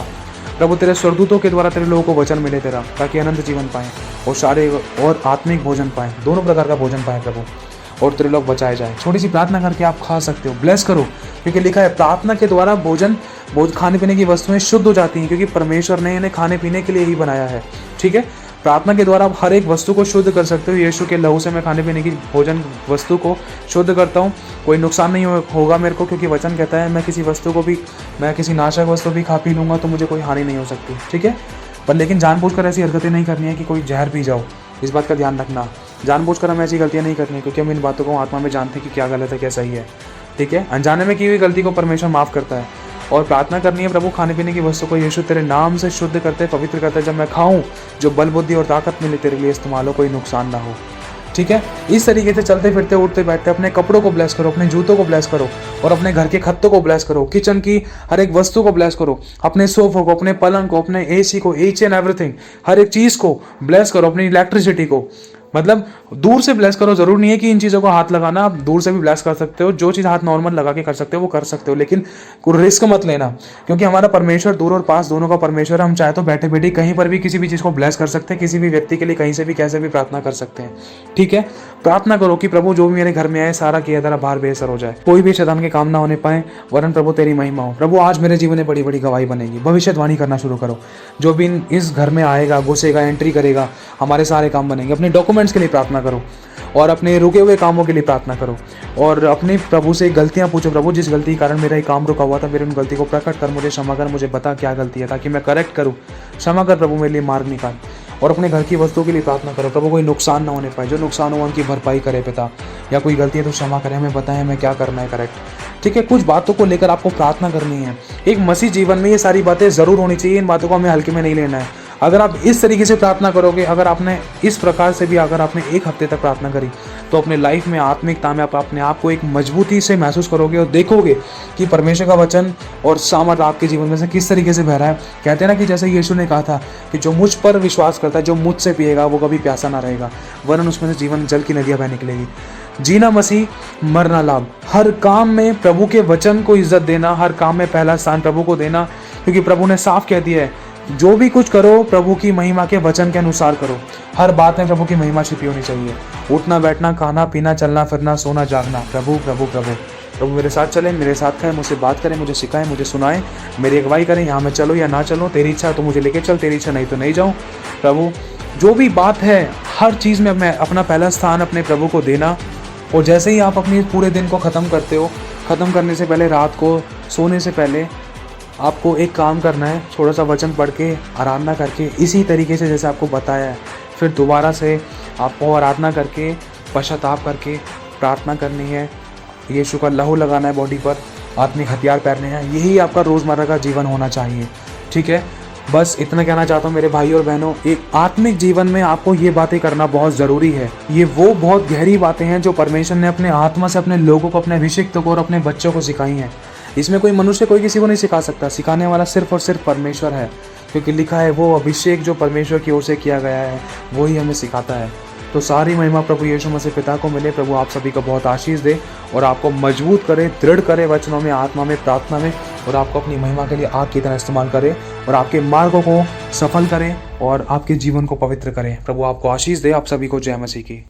प्रभु तेरे स्वर्गदूतों के द्वारा तेरे लोगों को वचन मिले तेरा, ताकि अनंत जीवन पाएं और शारीरिक और आत्मिक भोजन पाएं, दोनों प्रकार का भोजन पाएं प्रभु, और तेरे लोग बचाए जाएं। छोटी सी प्रार्थना करके आप खा सकते हो, ब्लेस करो, क्योंकि लिखा है प्रार्थना के द्वारा भोजन खाने पीने की वस्तुएं शुद्ध हो जाती हैं, क्योंकि परमेश्वर ने इन्हें खाने पीने के लिए ही बनाया है, ठीक है। प्रार्थना के द्वारा आप हर एक वस्तु को शुद्ध कर सकते हो। यीशु के लहू से मैं खाने पीने की भोजन वस्तु को शुद्ध करता हूँ, कोई नुकसान नहीं होगा मेरे को, क्योंकि वचन कहता है मैं किसी वस्तु को भी, मैं किसी नाशक वस्तु भी खा पी लूँगा तो मुझे कोई हानि नहीं हो सकती, ठीक है। पर लेकिन जानबूझकर ऐसी हरकतें नहीं करनी है कि कोई जहर पी जाओ, इस बात का ध्यान रखना। जानबूझकर हमें ऐसी गलतियाँ नहीं करनी, क्योंकि हम इन बातों को आत्मा में जानते हैं कि क्या गलत है क्या सही है, ठीक है। अनजाने में की हुई गलती को परमेश्वर माफ़ करता है। और प्रार्थना करनी है, प्रभु खाने पीने की वस्तु को यीशु तेरे नाम से शुद्ध करते, पवित्र करते, जब मैं खाऊं जो बल बुद्धि और ताकत मिले तेरे लिए इस्तेमाल हो, कोई नुकसान ना हो, ठीक है। इस तरीके से चलते फिरते उठते बैठते अपने कपड़ों को ब्लेस करो, अपने जूतों को ब्लेस करो, और अपने घर के खत्तों को ब्लेस करो, किचन की हर एक वस्तु को ब्लेस करो, अपने सोफों को, अपने पलंग को, अपने एसी को, ईच एंड एवरीथिंग, हर एक चीज़ को ब्लेस करो, अपनी इलेक्ट्रिसिटी को, मतलब दूर से ब्लेस करो। जरूर नहीं है कि इन चीज़ों को हाथ लगाना, आप दूर से भी ब्लेस कर सकते हो, जो चीज़ हाथ नॉर्मल लगा के कर सकते हो वो कर सकते हो, लेकिन कोई रिस्क मत लेना, क्योंकि हमारा परमेश्वर दूर और पास दोनों का परमेश्वर है। हम चाहे तो बैठे बैठे कहीं पर भी किसी भी चीज़ को ब्लेस कर सकते हैं, किसी भी व्यक्ति के लिए कहीं से भी कैसे भी प्रार्थना कर सकते हैं, ठीक है। प्रार्थना करो कि प्रभु जो भी मेरे घर में आए सारा किया तेरा भार बेअसर हो जाए, कोई भी शैतान के काम ना होने पाए, वरन प्रभु तेरी महिमा हो। प्रभु आज मेरे जीवन में बड़ी बड़ी गवाही बनेगी, भविष्यवाणी करना शुरू करो। जो भी इस घर में आएगा, घुसेगा, एंट्री करेगा, हमारे सारे काम बनेंगे। अपने डॉक्यूमेंट्स के लिए प्रार्थना करो, और अपने रुके हुए कामों के लिए प्रार्थना करो, और अपने प्रभु से गलतियां पूछो, प्रभु जिस गलती के कारण मेरा ये काम रुका हुआ था, मेरी उन गलती को प्रकट कर, मुझे क्षमा कर, मुझे बता क्या गलती है ताकि मैं करेक्ट करूं, क्षमा कर प्रभु, मेरे लिए मार्ग निकाल। और अपने घर की वस्तुओं के लिए प्रार्थना करो, प्रभु कोई नुकसान ना होने पाए, जो नुकसान हुआ उनकी भरपाई करे पिता, या कोई गलती है तो क्षमा करे, हमें बताएं हमें क्या करना है करेक्ट, ठीक है। कुछ बातों को लेकर आपको प्रार्थना करनी है। एक मसीह जीवन में ये सारी बातें ज़रूर होनी चाहिए, इन बातों को हमें हल्के में नहीं लेना है। अगर आप इस तरीके से प्रार्थना करोगे, अगर आपने इस प्रकार से भी अगर आपने एक हफ्ते तक प्रार्थना करी, तो अपने लाइफ में आत्मिकता में आप अपने आप को एक मजबूती से महसूस करोगे, और देखोगे कि परमेश्वर का वचन और सामर्थ आपके जीवन में से किस तरीके से बह रहा है। कहते हैं ना कि जैसे यीशु ने कहा था कि जो मुझ पर विश्वास करता है, जो मुझसे पिएगा वो कभी प्यासा ना रहेगा, वरन उसमें से जीवन जल की नदियाँ बह निकलेगी। जीना मसीह, मरना लाभ। हर काम में प्रभु के वचन को इज्जत देना, हर काम में पहला स्थान प्रभु को देना, क्योंकि प्रभु ने साफ कह दिया है जो भी कुछ करो प्रभु की महिमा के वचन के अनुसार करो। हर बात में प्रभु की महिमा छिपी होनी चाहिए। उठना बैठना, खाना पीना, चलना फिरना, सोना जागना, प्रभु प्रभु प्रभु प्रभु मेरे साथ चले, मेरे साथ खाए, मुझसे बात करें, मुझे सिखाएं, मुझे सुनाएं, मेरी अगुवाई करें, यहाँ मैं चलो या ना चलो, तेरी इच्छा तो मुझे लेके चल, तेरी इच्छा नहीं तो नहीं जाऊँ। प्रभु जो भी बात है, हर चीज़ में मैं अपना पहला स्थान अपने प्रभु को देना, और जैसे ही आप अपनी पूरे दिन को ख़त्म करते हो, ख़त्म करने से पहले रात को सोने से पहले आपको एक काम करना है, थोड़ा सा वचन पढ़ के आराधना करके इसी तरीके से जैसे आपको बताया है, फिर दोबारा से आपको आराधना करके पश्चाताप करके प्रार्थना करनी है, यीशु का लहू लगाना है बॉडी पर, आत्मिक हथियार पहनने हैं। यही आपका रोज़मर्रा का जीवन होना चाहिए, ठीक है। बस इतना कहना चाहता हूँ मेरे भाई और बहनों, एक आत्मिक जीवन में आपको ये बातें करना बहुत ज़रूरी है। ये वो बहुत गहरी बातें हैं जो परमेश्वर ने अपने आत्मा से अपने लोगों को, अपने अभिषिक्त को और अपने बच्चों को सिखाई हैं। इसमें कोई मनुष्य कोई किसी को नहीं सिखा सकता, सिखाने वाला सिर्फ और सिर्फ परमेश्वर है, क्योंकि लिखा है वो अभिषेक जो परमेश्वर की ओर से किया गया है वही हमें सिखाता है। तो सारी महिमा प्रभु यीशु मसीह पिता को मिले। प्रभु आप सभी को बहुत आशीष दे और आपको मजबूत करे, दृढ़ करे वचनों में, आत्मा में, प्रार्थना में, और आपको अपनी महिमा के लिए आग की तरह इस्तेमाल करे और आपके मार्गों को सफल करे और आपके जीवन को पवित्र करे। प्रभु आपको आशीष दे। आप सभी को जय मसीह की।